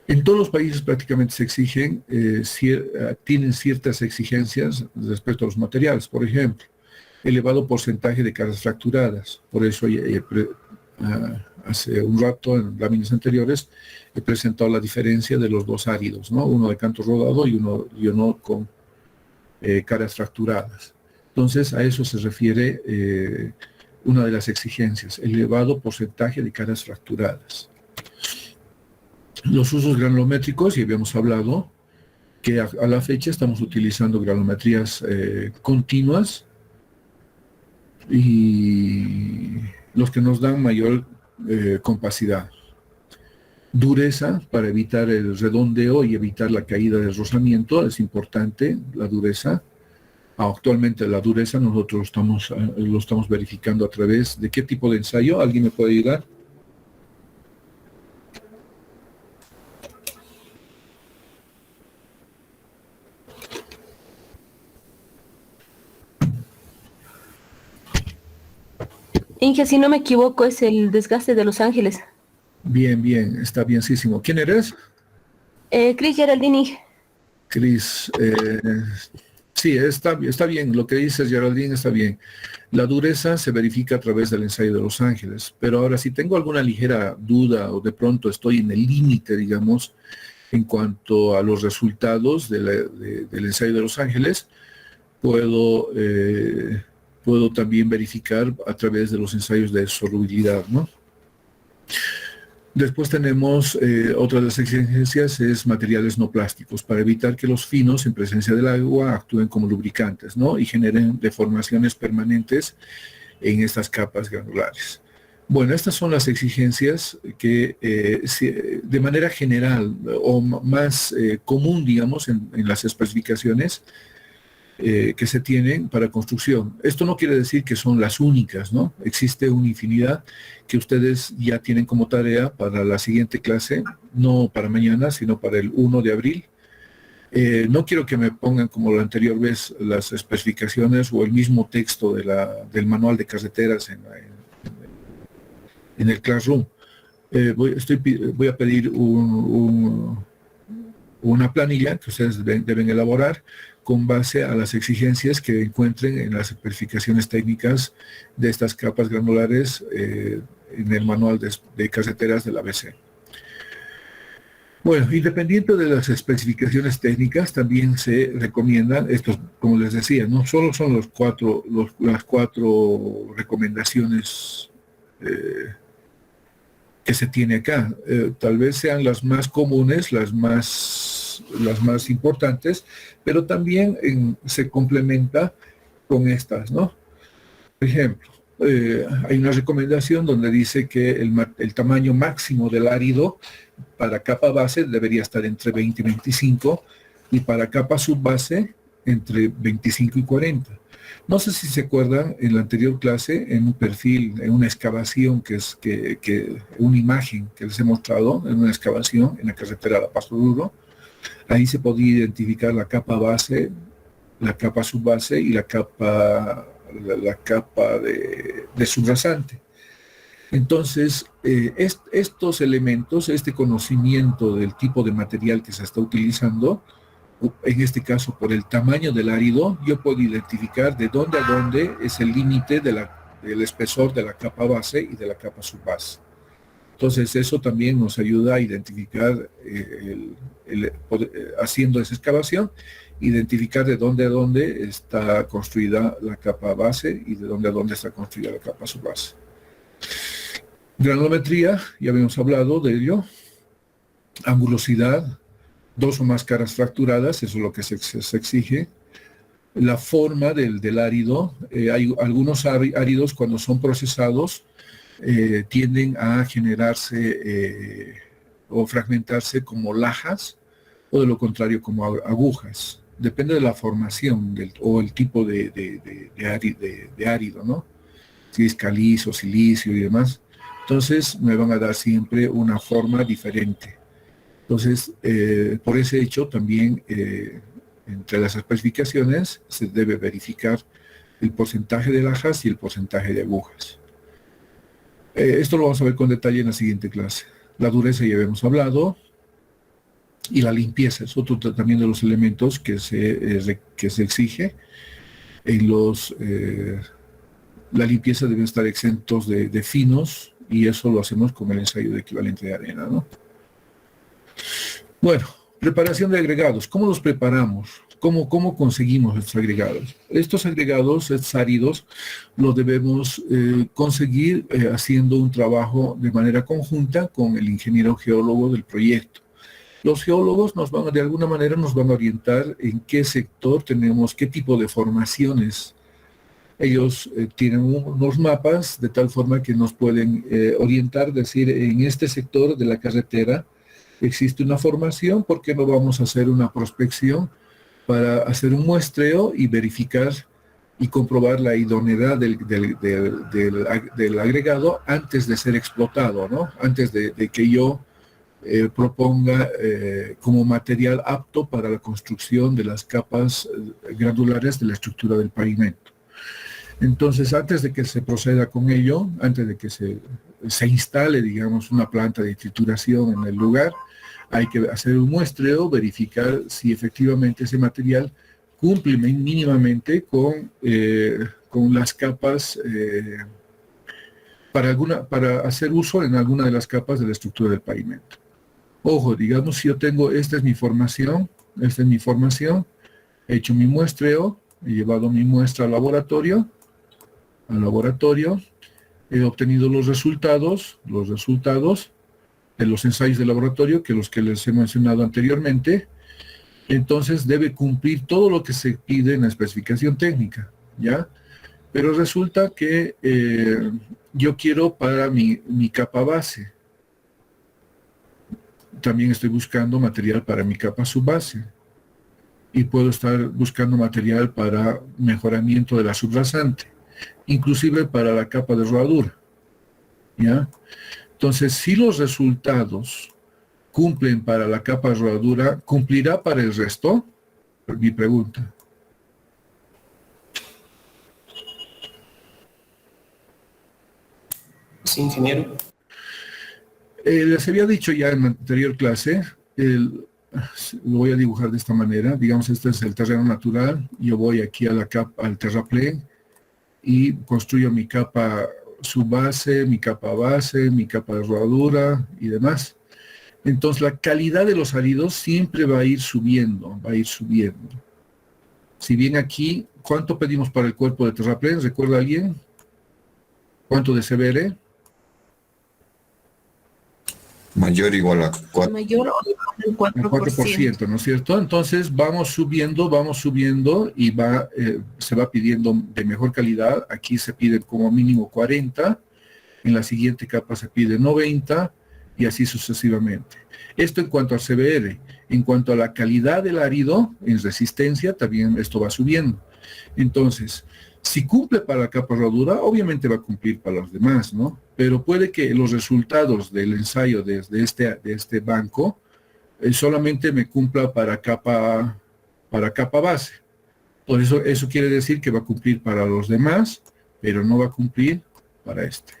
en todos los países prácticamente se exigen, tienen ciertas exigencias respecto a los materiales. Por ejemplo, elevado porcentaje de caras fracturadas. Por eso hace un rato, en láminas anteriores, he presentado la diferencia de los 2 áridos, ¿no? Uno de canto rodado y uno con caras fracturadas. Entonces, a eso se refiere una de las exigencias, elevado porcentaje de caras fracturadas. Los usos granulométricos, y habíamos hablado, que a la fecha estamos utilizando granulometrías continuas y los que nos dan mayor compacidad. Dureza, para evitar el redondeo y evitar la caída del rozamiento, es importante la dureza. Actualmente la dureza nosotros lo estamos verificando a través de qué tipo de ensayo. ¿Alguien me puede ayudar? Inge, si no me equivoco, es el desgaste de Los Ángeles. Bien, está bienísimo. ¿Quién eres? Chris Geraldini. Chris, sí, está bien, lo que dices, Geraldine, está bien. La dureza se verifica a través del ensayo de Los Ángeles, pero ahora si tengo alguna ligera duda o de pronto estoy en el límite, digamos, en cuanto a los resultados del ensayo de Los Ángeles, puedo también verificar a través de los ensayos de solubilidad, ¿no? Después tenemos otra de las exigencias, es materiales no plásticos, para evitar que los finos en presencia del agua actúen como lubricantes, ¿no? Y generen deformaciones permanentes en estas capas granulares. Bueno, estas son las exigencias que de manera general o más común, digamos, en las especificaciones que se tienen para construcción. Esto no quiere decir que son las únicas, ¿no? Existe una infinidad que ustedes ya tienen como tarea para la siguiente clase, no para mañana, sino para el 1 de abril. No quiero que me pongan como la anterior vez las especificaciones o el mismo texto del manual de carreteras en el Classroom. Voy a pedir una planilla que ustedes deben elaborar con base a las exigencias que encuentren en las especificaciones técnicas de estas capas granulares en el manual de carreteras de la ABC. Bueno, independiente de las especificaciones técnicas, también se recomiendan, estos, como les decía, no solo son las cuatro recomendaciones que se tiene acá, tal vez sean las más comunes, las más importantes, pero también se complementa con estas, ¿no? Por ejemplo, hay una recomendación donde dice que el tamaño máximo del árido para capa base debería estar entre 20 y 25 y para capa subbase entre 25 y 40. No sé si se acuerdan en la anterior clase, en un perfil, en una excavación una imagen que les he mostrado, en una excavación en la carretera de Pasto Duro, ahí se podía identificar la capa base, la capa subbase y la capa de subrasante. Entonces, estos elementos, este conocimiento del tipo de material que se está utilizando, en este caso por el tamaño del árido, yo puedo identificar de dónde a dónde es el límite del espesor de la capa base y de la capa subbase. Entonces eso también nos ayuda a identificar, haciendo esa excavación, identificar de dónde a dónde está construida la capa base y de dónde a dónde está construida la capa subbase. Granulometría, ya habíamos hablado de ello. Angulosidad, 2 o más caras fracturadas, eso es lo que se exige. La forma del árido, hay algunos áridos cuando son procesados tienden a generarse o fragmentarse como lajas o de lo contrario como agujas. Depende de la formación o el tipo de árido, ¿no? Si es calizo, silicio y demás. Entonces me van a dar siempre una forma diferente. Entonces, por ese hecho también entre las especificaciones se debe verificar el porcentaje de lajas y el porcentaje de agujas. Esto lo vamos a ver con detalle en la siguiente clase. La dureza ya habíamos hablado y la limpieza es otro también de los elementos que se exige. La limpieza debe estar exentos de finos y eso lo hacemos con el ensayo de equivalente de arena, ¿no? Bueno, preparación de agregados. ¿Cómo los preparamos? ¿Cómo conseguimos estos agregados? Estos agregados, estos áridos, los debemos conseguir haciendo un trabajo de manera conjunta con el ingeniero geólogo del proyecto. Los geólogos de alguna manera nos van a orientar en qué sector tenemos, qué tipo de formaciones. Ellos tienen unos mapas de tal forma que nos pueden orientar, decir, en este sector de la carretera existe una formación, ¿por qué no vamos a hacer una prospección para hacer un muestreo y verificar y comprobar la idoneidad del agregado antes de ser explotado, ¿no? Antes de que yo proponga como material apto para la construcción de las capas granulares de la estructura del pavimento. Entonces, antes de que se proceda con ello, antes de que se instale, digamos, una planta de trituración en el lugar, hay que hacer un muestreo, verificar si efectivamente ese material cumple mínimamente con las capas para hacer uso en alguna de las capas de la estructura del pavimento. Ojo, digamos, si yo tengo, esta es mi formación, he hecho mi muestreo, he llevado mi muestra al laboratorio, he obtenido los resultados de los ensayos de laboratorio, que los que les he mencionado anteriormente. Entonces debe cumplir todo lo que se pide en la especificación técnica, ¿ya? Pero resulta que yo quiero para mi capa base. También estoy buscando material para mi capa subbase. Y puedo estar buscando material para mejoramiento de la subrasante, inclusive para la capa de rodadura, ¿ya? Entonces, si los resultados cumplen para la capa de rodadura, ¿cumplirá para el resto? Mi pregunta. Sí, ingeniero. Les había dicho ya en la anterior clase, lo voy a dibujar de esta manera. Digamos, este es el terreno natural. Yo voy aquí a al terraplén y construyo mi capa subbase, mi capa base, mi capa de rodadura y demás. Entonces la calidad de los áridos siempre va a ir subiendo, Si bien aquí, ¿cuánto pedimos para el cuerpo de terraplén? ¿Recuerda alguien? ¿Cuánto de CBR? Mayor o igual a 4. Mayor o igual al El 4%. 4%, ¿no es cierto? Entonces vamos subiendo y se va pidiendo de mejor calidad. Aquí se pide como mínimo 40, en la siguiente capa se pide 90 y así sucesivamente. Esto en cuanto al CBR. En cuanto a la calidad del árido, en resistencia, también esto va subiendo. Entonces, si cumple para la capa rodura, obviamente va a cumplir para los demás, ¿no? Pero puede que los resultados del ensayo de este banco solamente me cumpla para capa base. Por eso quiere decir que va a cumplir para los demás, pero no va a cumplir para este.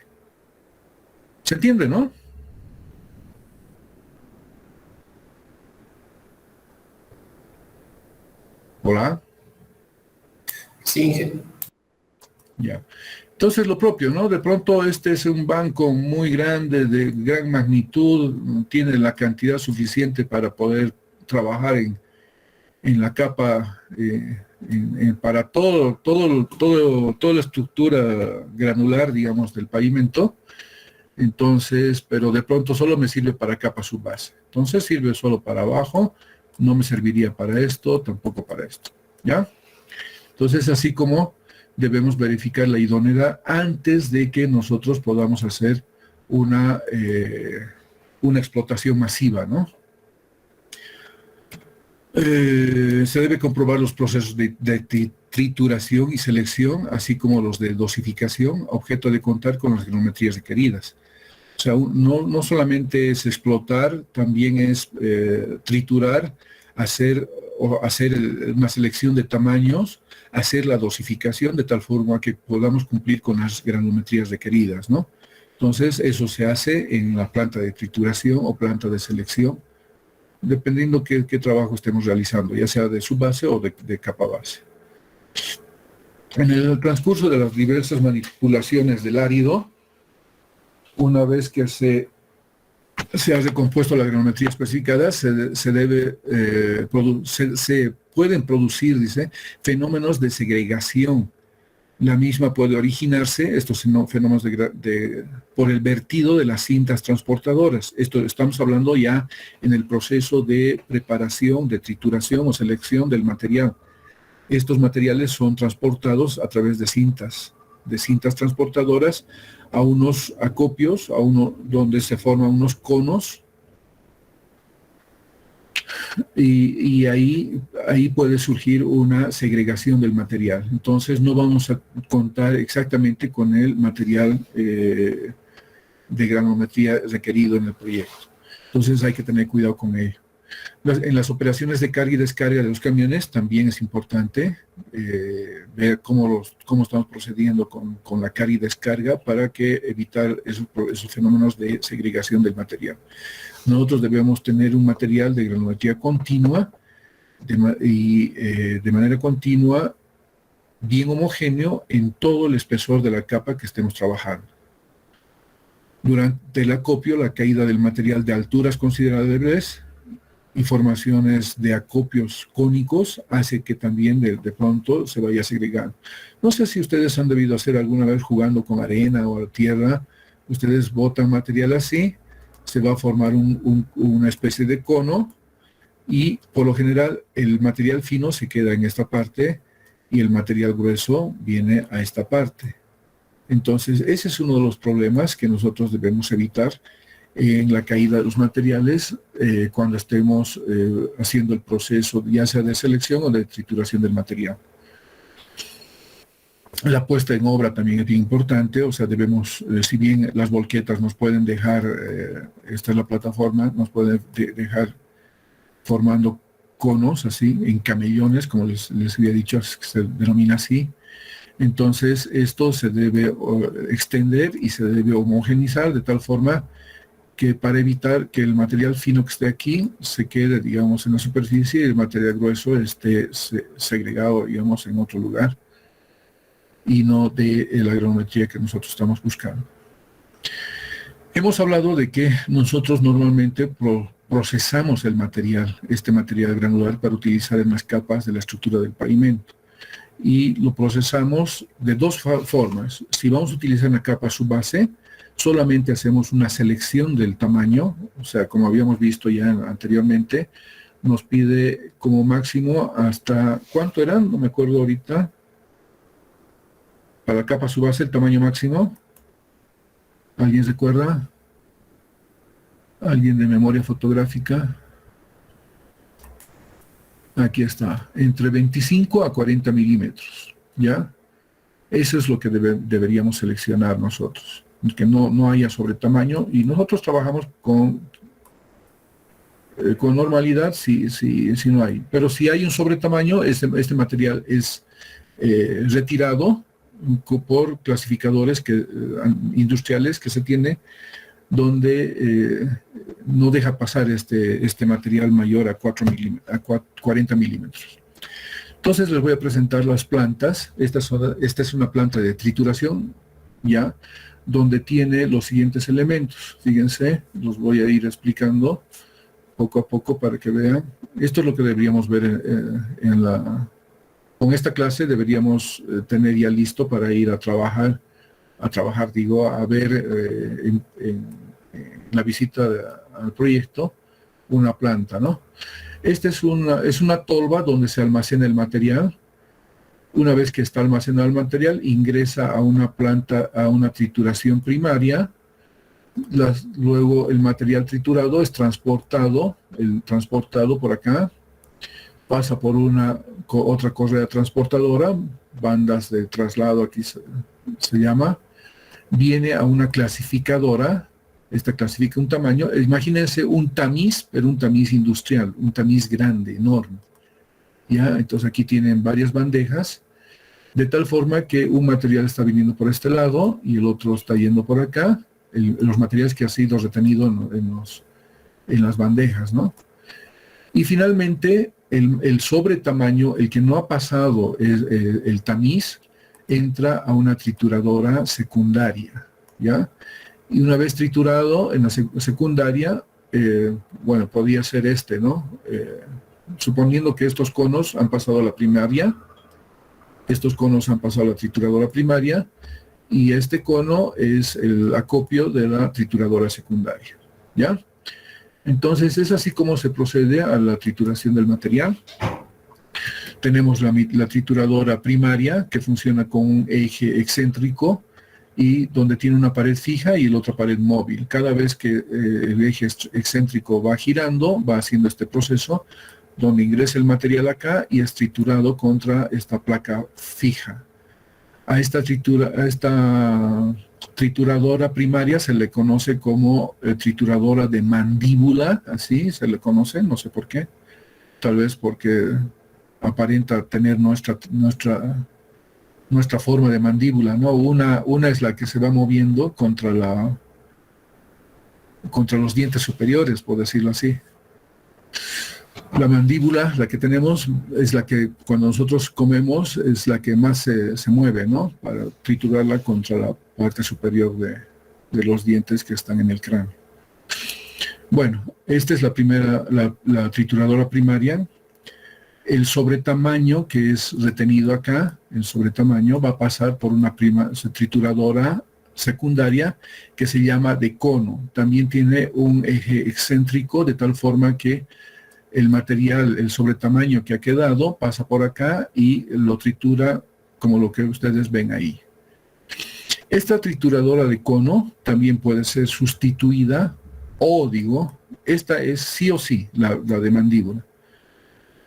¿Se entiende, no? Hola. Sí, Inge. Ya. Entonces lo propio, ¿no? De pronto este es un banco muy grande, de gran magnitud, tiene la cantidad suficiente para poder trabajar en la capa, para toda la estructura granular, digamos, del pavimento. Entonces, pero de pronto solo me sirve para capa subbase. Entonces sirve solo para abajo, no me serviría para esto, tampoco para esto. ¿Ya? Entonces, así como debemos verificar la idoneidad antes de que nosotros podamos hacer una explotación masiva, ¿no? Se debe comprobar los procesos de trituración y selección, así como los de dosificación, objeto de contar con las granometrías requeridas. O sea, no solamente es explotar, también es triturar, hacer una selección de tamaños, hacer la dosificación de tal forma que podamos cumplir con las granometrías requeridas, ¿no? Entonces, eso se hace en la planta de trituración o planta de selección, dependiendo qué trabajo estemos realizando, ya sea de subbase o de capa base. En el transcurso de las diversas manipulaciones del árido, una vez que se ha recompuesto la granometría especificada, se pueden producir, dice, fenómenos de segregación. La misma puede originarse, estos fenómenos por el vertido de las cintas transportadoras. Esto estamos hablando ya en el proceso de preparación, de trituración o selección del material. Estos materiales son transportados a través de cintas transportadoras a unos acopios, donde se forman unos conos, y ahí puede surgir una segregación del material. Entonces no vamos a contar exactamente con el material de granometría requerido en el proyecto. Entonces hay que tener cuidado con ello. En las operaciones de carga y descarga de los camiones también es importante ver cómo estamos procediendo con la carga y descarga para evitar esos fenómenos de segregación del material. Nosotros debemos tener un material de granometría continua de manera continua, bien homogéneo en todo el espesor de la capa que estemos trabajando. Durante el acopio, la caída del material de alturas considerables y formaciones de acopios cónicos hace que también de pronto se vaya segregando. No sé si ustedes han debido hacer alguna vez jugando con arena o tierra, ustedes botan material así, se va a formar una especie de cono y por lo general el material fino se queda en esta parte y el material grueso viene a esta parte. Entonces ese es uno de los problemas que nosotros debemos evitar en la caída de los materiales cuando estemos haciendo el proceso ya sea de selección o de trituración del material. La puesta en obra también es bien importante, o sea, debemos, si bien las volquetas nos pueden dejar, esta es la plataforma, nos pueden dejar formando conos así, en camellones, como les había dicho, se denomina así. Entonces esto se debe extender y se debe homogenizar de tal forma que para evitar que el material fino que esté aquí se quede, digamos, en la superficie y el material grueso esté segregado, digamos, en otro lugar y no de la granometría que nosotros estamos buscando. Hemos hablado de que nosotros normalmente procesamos el material, este material granular, para utilizar en las capas de la estructura del pavimento. y lo procesamos de dos formas. Si vamos a utilizar una capa subbase, solamente hacemos una selección del tamaño, o sea, como habíamos visto ya anteriormente, nos pide como máximo hasta, ¿cuánto eran? No me acuerdo ahorita. Para la capa subbase, el tamaño máximo. ¿Alguien se acuerda? ¿Alguien de memoria fotográfica? Aquí está, entre 25 a 40 milímetros, ¿ya? Eso es lo que deberíamos seleccionar nosotros, que no haya sobretamaño, y nosotros trabajamos con normalidad si no hay. Pero si hay un sobretamaño, este material es retirado por clasificadores industriales que se tiene, donde no deja pasar este material mayor a 40 milímetros. Entonces les voy a presentar las plantas. Esta es una planta de trituración, ¿ya? Donde tiene los siguientes elementos. Fíjense, los voy a ir explicando poco a poco para que vean. Esto es lo que deberíamos ver con esta clase. Deberíamos tener ya listo para ir a trabajar, a ver en la visita al proyecto, una planta, ¿no? Esta es una tolva donde se almacena el material. Una vez que está almacenado el material, ingresa a una planta, a una trituración primaria. Luego el material triturado es transportado por acá, pasa por otra correa transportadora, bandas de traslado aquí se llama, viene a una clasificadora. Esta clasifica un tamaño. Imagínense un tamiz, pero un tamiz industrial, un tamiz grande, enorme. ¿Ya? Entonces aquí tienen varias bandejas, de tal forma que un material está viniendo por este lado y el otro está yendo por acá, los materiales que ha sido retenido en las bandejas, ¿no? Y finalmente, el sobretamaño, el que no ha pasado el tamiz, entra a una trituradora secundaria, ¿ya? Y una vez triturado en la secundaria, bueno, podría ser ¿no? Suponiendo que estos conos han pasado a la primaria, estos conos han pasado a la trituradora primaria, y este cono es el acopio de la trituradora secundaria, ¿ya? Entonces es así como se procede a la trituración del material. Tenemos la trituradora primaria, que funciona con un eje excéntrico, y donde tiene una pared fija y la otra pared móvil. Cada vez que el eje excéntrico va girando, va haciendo este proceso, donde ingresa el material acá y es triturado contra esta placa fija. A esta trituradora primaria se le conoce como trituradora de mandíbula, así se le conoce, no sé por qué. Tal vez porque aparenta tener nuestra forma de mandíbula, ¿no? Una es la que se va moviendo contra los dientes superiores, por decirlo así. La mandíbula, la que tenemos, es la que cuando nosotros comemos es la que más se mueve, ¿no? Para triturarla contra la parte superior de los dientes que están en el cráneo. Bueno, esta es la trituradora primaria. El sobretamaño que es retenido acá, el sobretamaño va a pasar por una trituradora secundaria que se llama de cono. También tiene un eje excéntrico de tal forma que el material, el sobretamaño que ha quedado, pasa por acá y lo tritura como lo que ustedes ven ahí. Esta trituradora de cono también puede ser sustituida, esta es sí o sí la de mandíbula.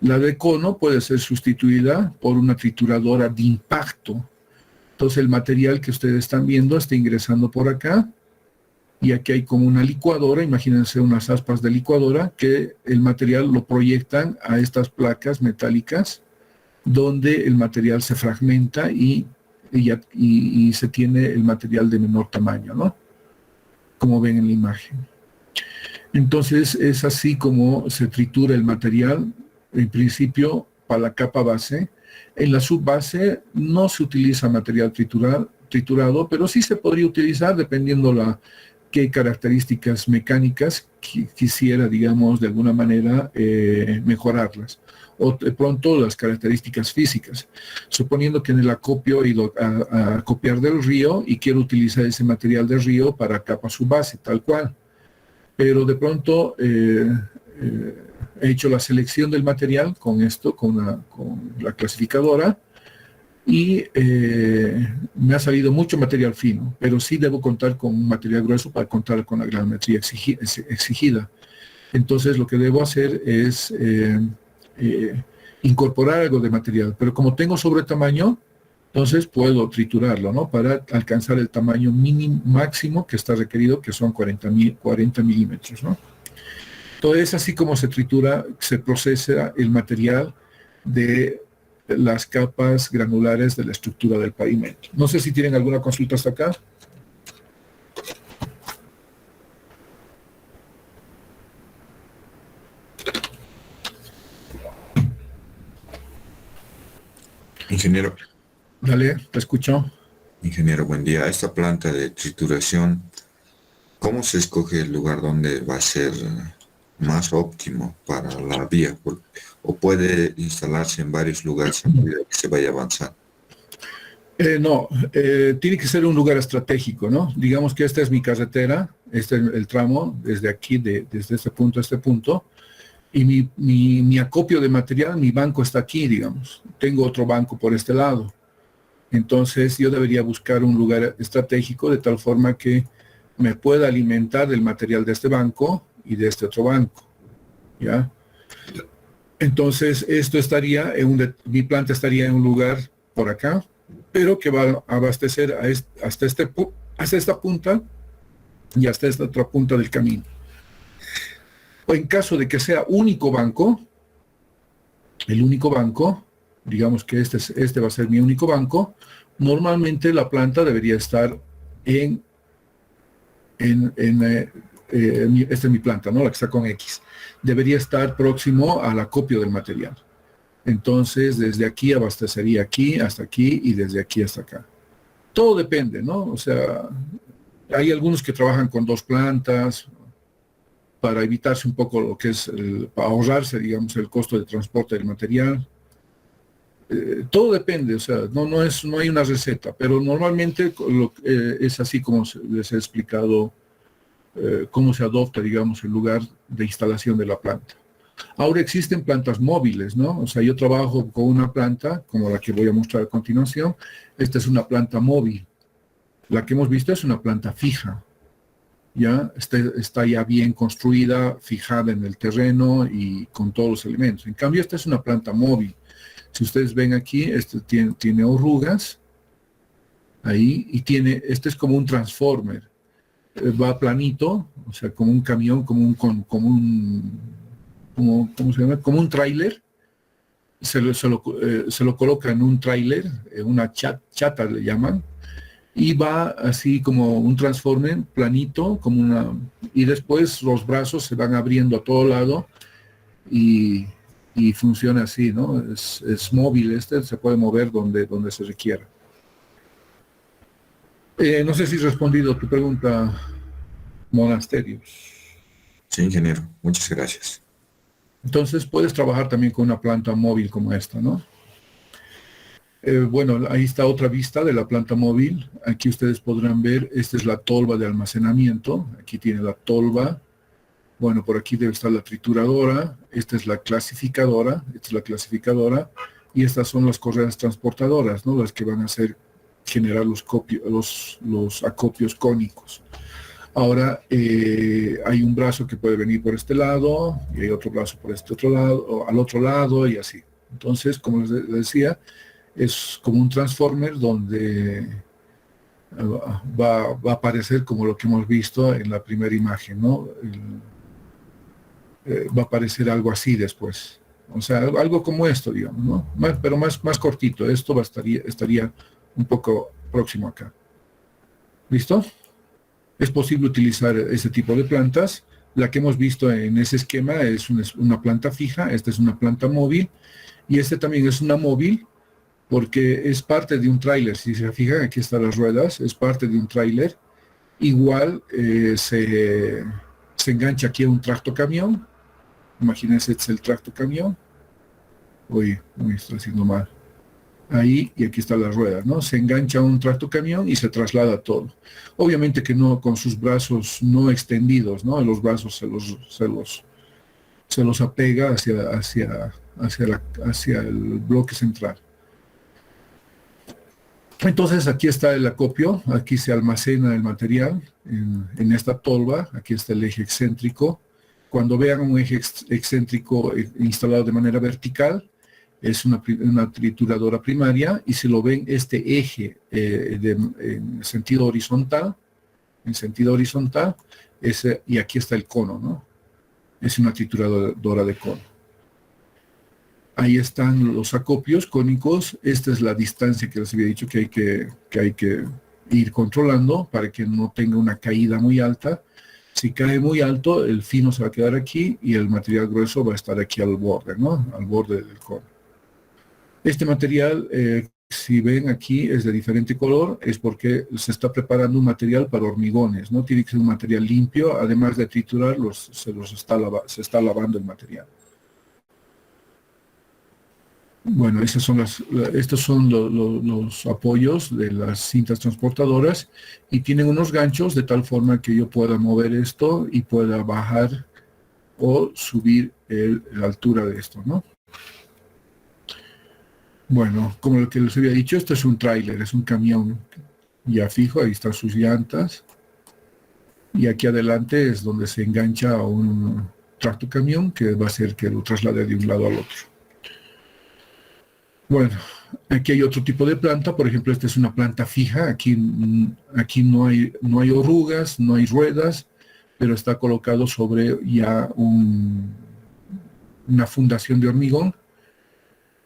La de cono puede ser sustituida por una trituradora de impacto. Entonces el material que ustedes están viendo está ingresando por acá, y aquí hay como una licuadora, imagínense unas aspas de licuadora, que el material lo proyectan a estas placas metálicas, donde el material se fragmenta y se tiene el material de menor tamaño, ¿no? Como ven en la imagen. Entonces es así como se tritura el material, en principio para la capa base. En la subbase no se utiliza material triturado, pero sí se podría utilizar dependiendo qué características mecánicas quisiera, digamos, de alguna manera mejorarlas. O de pronto las características físicas. Suponiendo que en el acopio he ido a copiar del río y quiero utilizar ese material del río para capa subbase, tal cual. Pero de pronto he hecho la selección del material con esto, con la clasificadora, y me ha salido mucho material fino, pero sí debo contar con un material grueso para contar con la granulometría exigida. Entonces lo que debo hacer es incorporar algo de material, pero como tengo sobre tamaño, entonces puedo triturarlo, ¿no? Para alcanzar el tamaño mínimo, máximo que está requerido, que son 40 milímetros, ¿no? Entonces es así como se tritura, se procesa el material de las capas granulares de la estructura del pavimento. No sé si tienen alguna consulta hasta acá. Ingeniero, Dale, te escucho. ingeniero, buen día. Esta planta de trituración, ¿cómo se escoge el lugar donde va a ser más óptimo para la vía? ¿O puede instalarse en varios lugares a medida que se vaya avanzando? No, tiene que ser un lugar estratégico, ¿no? Digamos que esta es mi carretera, este es el tramo, desde aquí, desde este punto a este punto, y mi acopio de material, mi banco está aquí, digamos. Tengo otro banco por este lado. Entonces yo debería buscar un lugar estratégico de tal forma que me pueda alimentar del material de este banco y de este otro banco, ¿ya? Entonces esto estaría, mi planta estaría en un lugar por acá, pero que va a abastecer hasta esta punta y hasta esta otra punta del camino. O en caso de que sea único banco, el único banco, digamos que este va a ser mi único banco, normalmente la planta debería estar esta es mi planta, ¿no? La que está con X. Debería estar próximo al acopio del material. Entonces, desde aquí abastecería aquí hasta aquí y desde aquí hasta acá. Todo depende, ¿no? O sea, hay algunos que trabajan con 2 plantas para evitarse un poco lo que es, para ahorrarse, digamos, el costo de transporte del material. Todo depende, o sea, no hay una receta, pero normalmente es así como les he explicado cómo se adopta, digamos, el lugar de instalación de la planta. Ahora existen plantas móviles, ¿no? O sea, yo trabajo con una planta, como la que voy a mostrar a continuación. Esta es una planta móvil. La que hemos visto es una planta fija. Ya está ya bien construida, fijada en el terreno y con todos los elementos. En cambio, esta es una planta móvil. Si ustedes ven aquí, este tiene orugas ahí y este es como un transformer. Va planito, o sea, como un camión, ¿cómo se llama? Como un tráiler. Se lo coloca en un tráiler, una chata le llaman, y va así como un transformer planito, y después los brazos se van abriendo a todo lado y funciona así, ¿no? Es móvil, se puede mover donde se requiera. No sé si he respondido a tu pregunta, Monasterios. Sí, ingeniero, muchas gracias. Entonces puedes trabajar también con una planta móvil como esta, ¿no? Bueno, ahí está otra vista de la planta móvil. Aquí ustedes podrán ver, esta es la tolva de almacenamiento. Aquí tiene la tolva. Bueno, por aquí debe estar la trituradora. Esta es la clasificadora. Y estas son las correas transportadoras, ¿no? Las que van a generar los acopios cónicos. Ahora hay un brazo que puede venir por este lado y hay otro brazo por este otro lado, o al otro lado y así. Entonces, como les decía, es como un transformer donde va a aparecer como lo que hemos visto en la primera imagen, ¿no? Va a aparecer algo así después. O sea, algo como esto, digamos, ¿no? Pero más cortito. Esto estaría un poco próximo acá. ¿Listo? Es posible utilizar ese tipo de plantas. La que hemos visto en ese esquema es una planta fija, esta es una planta móvil, y este también es una móvil porque es parte de un tráiler. Si se fijan, aquí están las ruedas, es parte de un tráiler Igual se engancha aquí a un tractocamión. Imagínense, este es el tractocamión. Uy, estoy haciendo mal. Ahí, y aquí está la rueda, ¿no? Se engancha a un tractocamión y se traslada todo. Obviamente que no con sus brazos no extendidos, ¿no? Los brazos se los apega hacia el bloque central. Entonces aquí está el acopio, aquí se almacena el material en esta tolva, aquí está el eje excéntrico. Cuando vean un eje excéntrico instalado de manera vertical, es una trituradora primaria, y si lo ven este eje en sentido horizontal, y aquí está el cono, ¿no? Es una trituradora de cono. Ahí están los acopios cónicos. Esta es la distancia que les había dicho que hay que ir controlando para que no tenga una caída muy alta. Si cae muy alto, el fino se va a quedar aquí y el material grueso va a estar aquí al borde, ¿no? Al borde del cono. Este material, si ven aquí, es de diferente color, es porque se está preparando un material para hormigones, ¿no? Tiene que ser un material limpio, además de triturar, se está lavando el material. Bueno, estos son los apoyos de las cintas transportadoras, y tienen unos ganchos de tal forma que yo pueda mover esto y pueda bajar o subir la altura de esto, ¿no? Bueno, como lo que les había dicho, esto es un tráiler, es un camión ya fijo, ahí están sus llantas. Y aquí adelante es donde se engancha a un tractocamión que va a hacer que lo traslade de un lado al otro. Bueno, aquí hay otro tipo de planta, por ejemplo, esta es una planta fija, aquí no hay orugas, no hay ruedas, pero está colocado sobre ya una fundación de hormigón.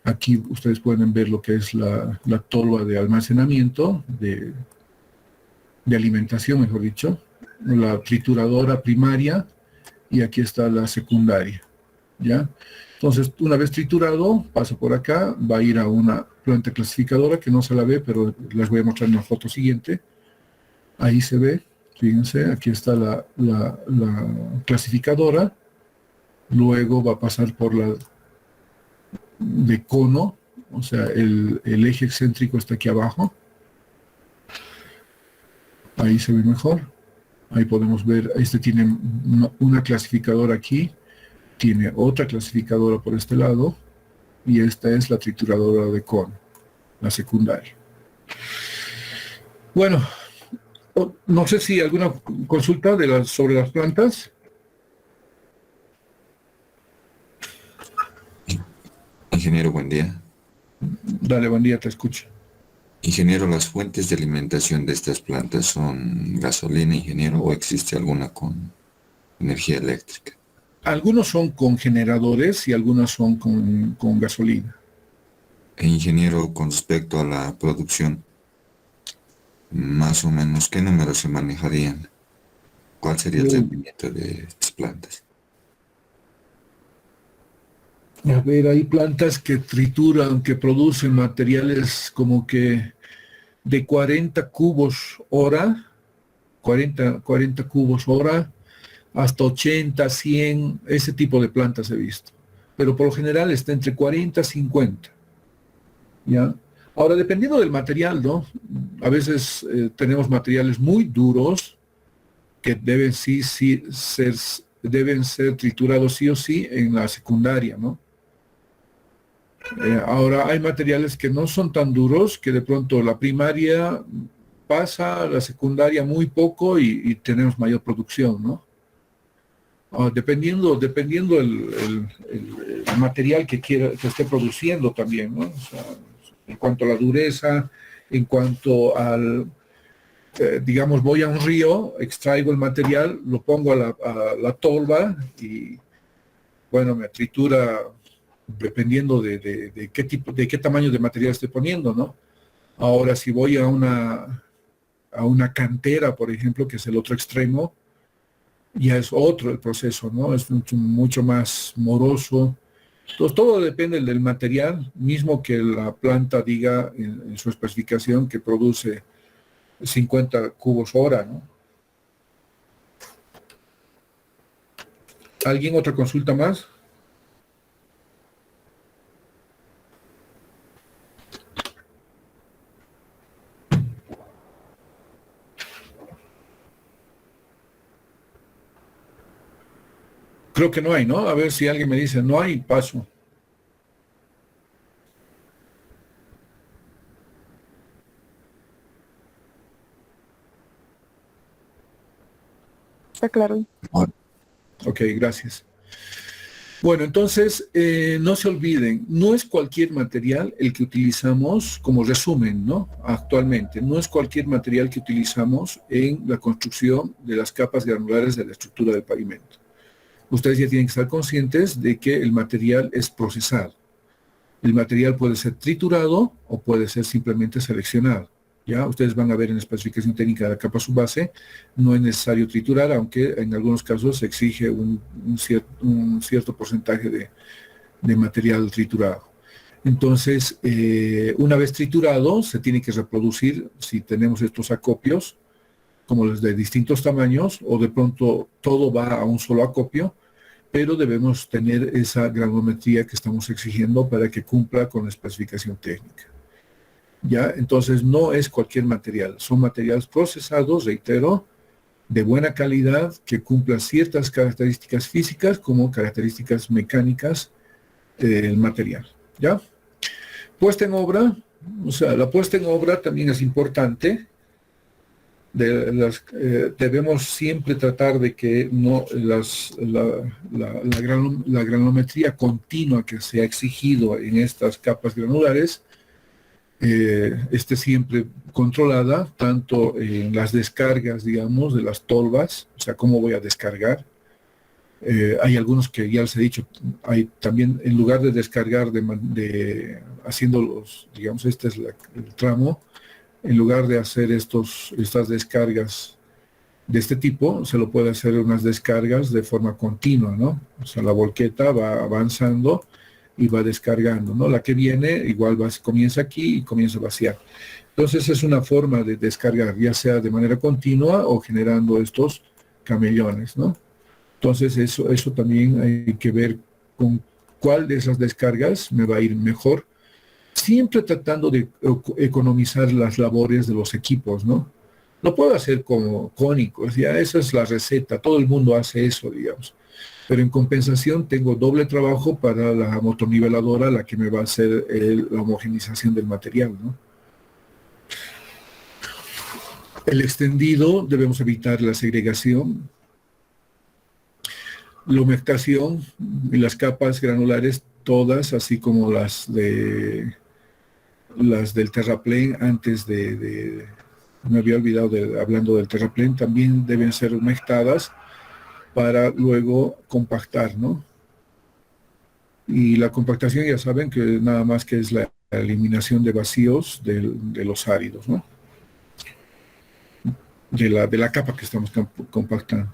Aquí ustedes pueden ver lo que es la tolva de almacenamiento, de alimentación, mejor dicho, la trituradora primaria, y aquí está la secundaria, ¿ya? Entonces, una vez triturado, pasa por acá, va a ir a una planta clasificadora que no se la ve, pero les voy a mostrar en la foto siguiente. Ahí se ve, fíjense, aquí está la clasificadora. Luego va a pasar por la de cono, o sea, el eje excéntrico está aquí abajo. Ahí se ve mejor. Ahí podemos ver, este tiene una clasificadora aquí, tiene otra clasificadora por este lado, y esta es la trituradora de cono, la secundaria. Bueno, no sé si alguna consulta sobre las plantas. Ingeniero, buen día. Dale, buen día, te escucho. Ingeniero, ¿las fuentes de alimentación de estas plantas son gasolina, ingeniero, o existe alguna con energía eléctrica? Algunos son con generadores y algunos son con gasolina. Ingeniero, con respecto a la producción, más o menos, ¿qué números se manejarían? ¿Cuál sería el rendimiento de estas plantas? A ver, hay plantas que trituran, que producen materiales como que de 40 cubos hora, 40 cubos hora, hasta 80, 100, ese tipo de plantas he visto. Pero por lo general está entre 40 y 50. ¿Ya? Ahora, dependiendo del material, ¿no? A veces tenemos materiales muy duros que deben ser triturados sí o sí en la secundaria, ¿no? Ahora, hay materiales que no son tan duros, que de pronto la primaria pasa a la secundaria muy poco y tenemos mayor producción, ¿no? Dependiendo el material que esté produciendo también, ¿no? O sea, en cuanto a la dureza, en cuanto al, digamos, voy a un río, extraigo el material, lo pongo a la tolva y, bueno, me tritura dependiendo de qué tamaño de material estoy poniendo, ¿no? Ahora, si voy a una cantera, por ejemplo, que es el otro extremo, ya es otro el proceso, ¿no? Es mucho más moroso. Entonces, todo depende del material, mismo que la planta diga en su especificación que produce 50 cubos hora, ¿no? ¿Alguien otra consulta más? Creo que no hay, ¿no? A ver si alguien me dice no hay, paso. Está claro. Ok, gracias. Bueno, entonces, no se olviden, no es cualquier material el que utilizamos como resumen, ¿no? Actualmente, no es cualquier material que utilizamos en la construcción de las capas granulares de la estructura del pavimento. Ustedes ya tienen que estar conscientes de que el material es procesado. El material puede ser triturado o puede ser simplemente seleccionado. ¿Ya? Ustedes van a ver en la especificación técnica de la capa subbase, no es necesario triturar, aunque en algunos casos se exige un cierto porcentaje de material triturado. Entonces, una vez triturado, se tiene que reproducir, si tenemos estos acopios, como los de distintos tamaños, o de pronto todo va a un solo acopio, pero debemos tener esa granulometría que estamos exigiendo para que cumpla con la especificación técnica. ¿Ya? Entonces no es cualquier material, son materiales procesados, reitero, de buena calidad, que cumplan ciertas características físicas como características mecánicas del material. ¿Ya? Puesta en obra, o sea, la puesta en obra también es importante. Debemos siempre tratar de que no la granulometría continua que se ha exigido en estas capas granulares esté siempre controlada, tanto en las descargas, digamos, de las tolvas, o sea, cómo voy a descargar. Hay algunos que ya les he dicho, hay también, en lugar de descargar haciendo los, digamos, este es el tramo, en lugar de hacer estas descargas de este tipo, se lo puede hacer unas descargas de forma continua, ¿no? O sea, la volqueta va avanzando y va descargando, ¿no? La que viene igual comienza aquí y comienza a vaciar. Entonces es una forma de descargar, ya sea de manera continua o generando estos camellones, ¿no? Entonces eso también hay que ver con cuál de esas descargas me va a ir mejor, siempre tratando de economizar las labores de los equipos, ¿no? No puedo hacer como cónicos, ya esa es la receta, todo el mundo hace eso, digamos. Pero en compensación tengo doble trabajo para la motorniveladora, la que me va a hacer la homogenización del material, ¿no? El extendido, debemos evitar la segregación. La humectación y las capas granulares, todas, así como las del terraplén, antes me había olvidado hablando del terraplén, también deben ser humectadas para luego compactar, ¿no? Y la compactación ya saben que nada más que es la eliminación de vacíos de los áridos, ¿no? De la capa que estamos compactando.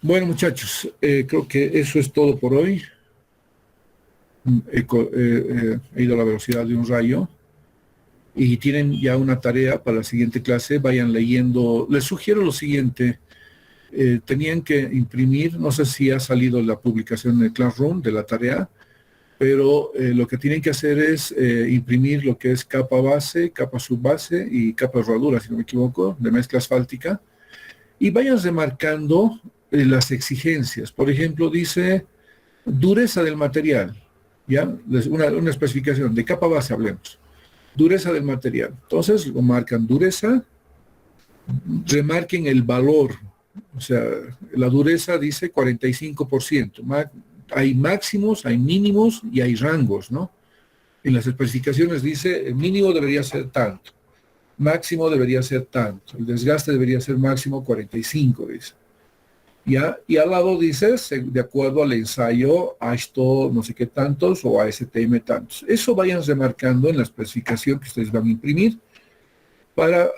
Bueno, muchachos, creo que eso es todo por hoy. He ido a la velocidad de un rayo. Y tienen ya una tarea para la siguiente clase. Vayan leyendo. Les sugiero lo siguiente. Tenían que imprimir, no sé si ha salido la publicación en el Classroom de la tarea, pero lo que tienen que hacer es imprimir lo que es capa base, capa subbase y capa de rodadura, si no me equivoco, de mezcla asfáltica, y vayan remarcando las exigencias. Por ejemplo, dice dureza del material, ¿ya? Una especificación de capa base, hablemos. Dureza del material. Entonces, lo marcan dureza, remarquen el valor. O sea, la dureza dice 45%. Hay máximos, hay mínimos y hay rangos, ¿no? En las especificaciones dice, el mínimo debería ser tanto, máximo debería ser tanto, el desgaste debería ser máximo 45, dice. ¿Ya? Y al lado dice, de acuerdo al ensayo, ASTO no sé qué tantos o ASTM tantos. Eso vayan remarcando en la especificación que ustedes van a imprimir para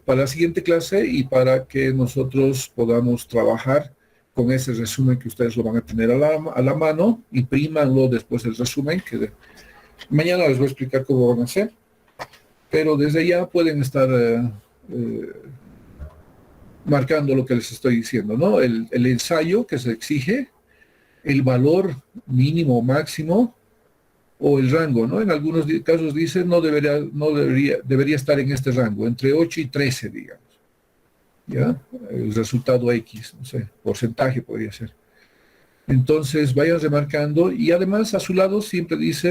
la siguiente clase y para que nosotros podamos trabajar con ese resumen que ustedes lo van a tener a la mano. Imprímanlo después el resumen, que mañana les voy a explicar cómo van a hacer, pero desde ya pueden estar marcando lo que les estoy diciendo, ¿no? El ensayo que se exige, el valor mínimo o máximo, o el rango, ¿no? En algunos casos dice debería estar en este rango, entre 8 y 13, digamos. ¿Ya? El resultado X, no sé, porcentaje podría ser. Entonces vayan remarcando y además a su lado siempre dice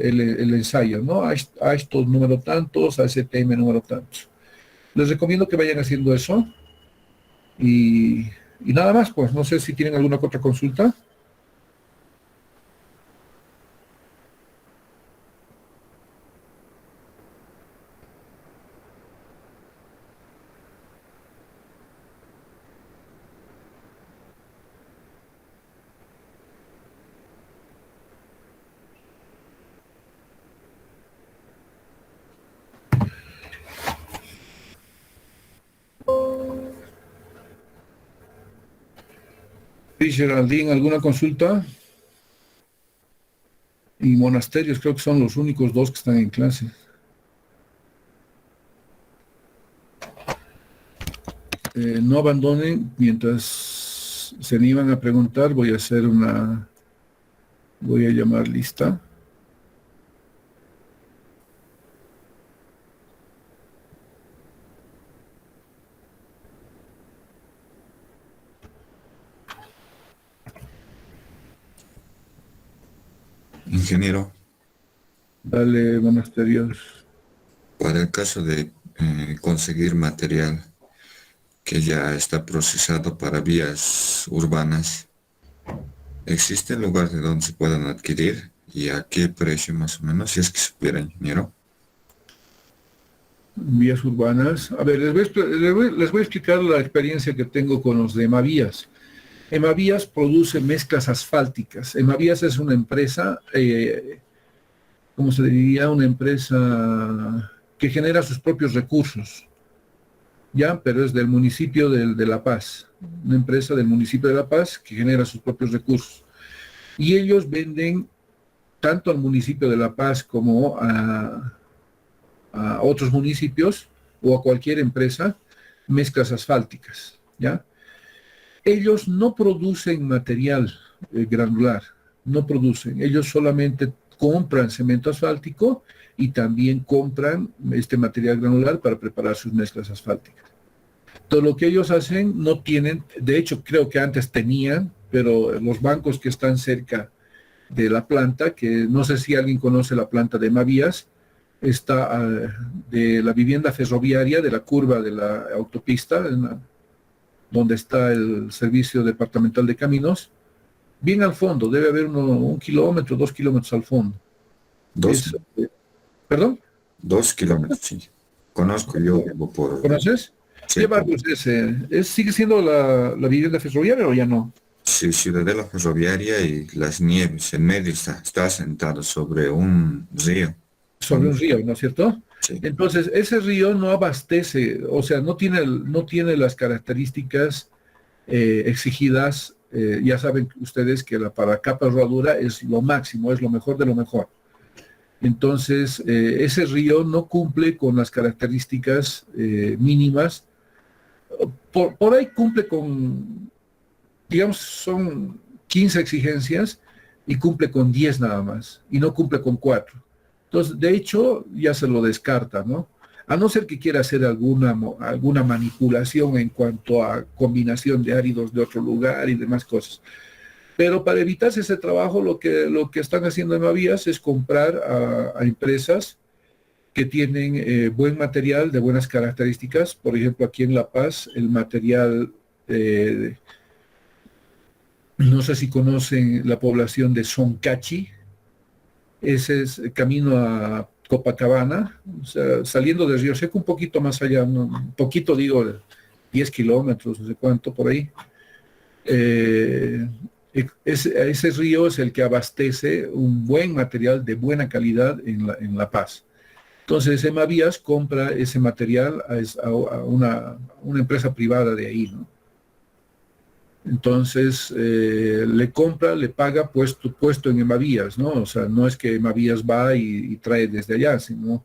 el ensayo, ¿no? A estos número tantos, a STM número tantos. Les recomiendo que vayan haciendo eso y nada más, pues no sé si tienen alguna otra consulta. Sí, Geraldine, ¿alguna consulta? Y monasterios creo que son los únicos dos que están en clase. No abandonen mientras se animan a preguntar. Voy a llamar lista. Ingeniero, Dale, monasterios. para el caso de conseguir material que ya está procesado para vías urbanas, ¿existen lugares de donde se puedan adquirir y a qué precio más o menos, si es que supiera, ingeniero? Vías urbanas. A ver, les voy a explicar la experiencia que tengo con los de Emavías. Emavías produce mezclas asfálticas. Emavías es una empresa, ¿cómo se diría? Una empresa que genera sus propios recursos, ¿ya? Pero es del municipio de La Paz. Una empresa del municipio de La Paz que genera sus propios recursos. Y ellos venden tanto al municipio de La Paz como a otros municipios o a cualquier empresa mezclas asfálticas, ¿ya? Ellos no producen material granular, no producen. Ellos solamente compran cemento asfáltico y también compran este material granular para preparar sus mezclas asfálticas. Todo lo que ellos hacen no tienen, de hecho creo que antes tenían, pero los bancos que están cerca de la planta, que no sé si alguien conoce la planta de Emavías, está de la vivienda ferroviaria, de la curva de la autopista, donde está el Servicio Departamental de Caminos, bien al fondo, debe haber 1 kilómetro, 2 kilómetros al fondo. Dos, ¿Perdón? 2 kilómetros, sí. Conozco, yo vivo por... ¿Conoces? Sí, ¿Qué barrio es ese? ¿Sigue siendo la vivienda ferroviaria o ya no? sí, Ciudadela Ferroviaria y Las Nieves, en medio está asentado sobre un río. Sobre un río, ¿no es cierto? Sí. Entonces, ese río no abastece, o sea, no tiene las características exigidas. Ya saben ustedes que para capa rodadura es lo máximo, es lo mejor de lo mejor. Entonces, ese río no cumple con las características mínimas. Por ahí cumple con, digamos, son 15 exigencias y cumple con 10 nada más, y no cumple con 4. Entonces, de hecho, ya se lo descarta, ¿no? A no ser que quiera hacer alguna manipulación en cuanto a combinación de áridos de otro lugar y demás cosas. Pero para evitarse ese trabajo, lo que están haciendo en Emavías es comprar a empresas que tienen buen material de buenas características. Por ejemplo, aquí en La Paz, el material, no sé si conocen la población de Soncachi, ese es el camino a Copacabana, o sea, saliendo de Río Seco, un poquito más allá, un poquito digo, 10 kilómetros, no sé cuánto por ahí. Ese río es el que abastece un buen material de buena calidad en La Paz. Entonces, Emavías compra ese material a una empresa privada de ahí, ¿no? Entonces, le compra, le paga puesto en Emavías, ¿no? O sea, no es que Emavías va y trae desde allá, sino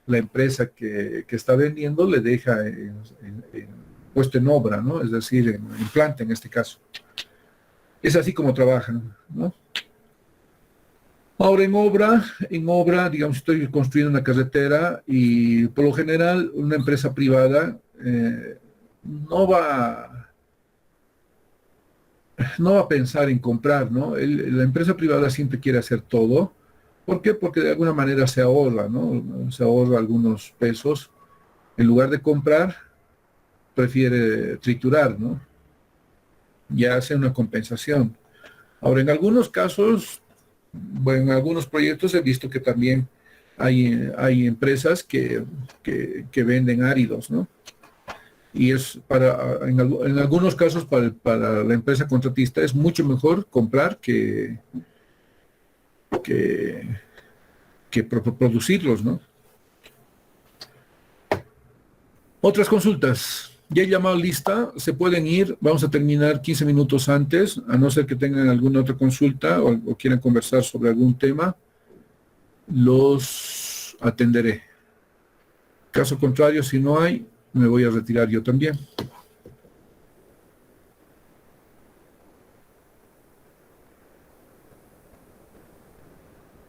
la empresa que está vendiendo le deja puesto en obra, ¿no? Es decir, en planta en este caso. Es así como trabajan, ¿no? Ahora en obra, digamos, estoy construyendo una carretera y por lo general una empresa privada no va, no va a pensar en comprar, ¿no? La empresa privada siempre quiere hacer todo. ¿Por qué? Porque de alguna manera se ahorra, ¿no? Se ahorra algunos pesos. En lugar de comprar, prefiere triturar, ¿no? Ya hace una compensación. Ahora, en algunos casos, bueno, en algunos proyectos he visto que también hay empresas que venden áridos, ¿no? Y es en algunos casos para la empresa contratista es mucho mejor comprar que producirlos, ¿no? Otras consultas. Ya he llamado lista, se pueden ir, vamos a terminar 15 minutos antes, a no ser que tengan alguna otra consulta o quieran conversar sobre algún tema, los atenderé. Caso contrario, si no hay, me voy a retirar yo también.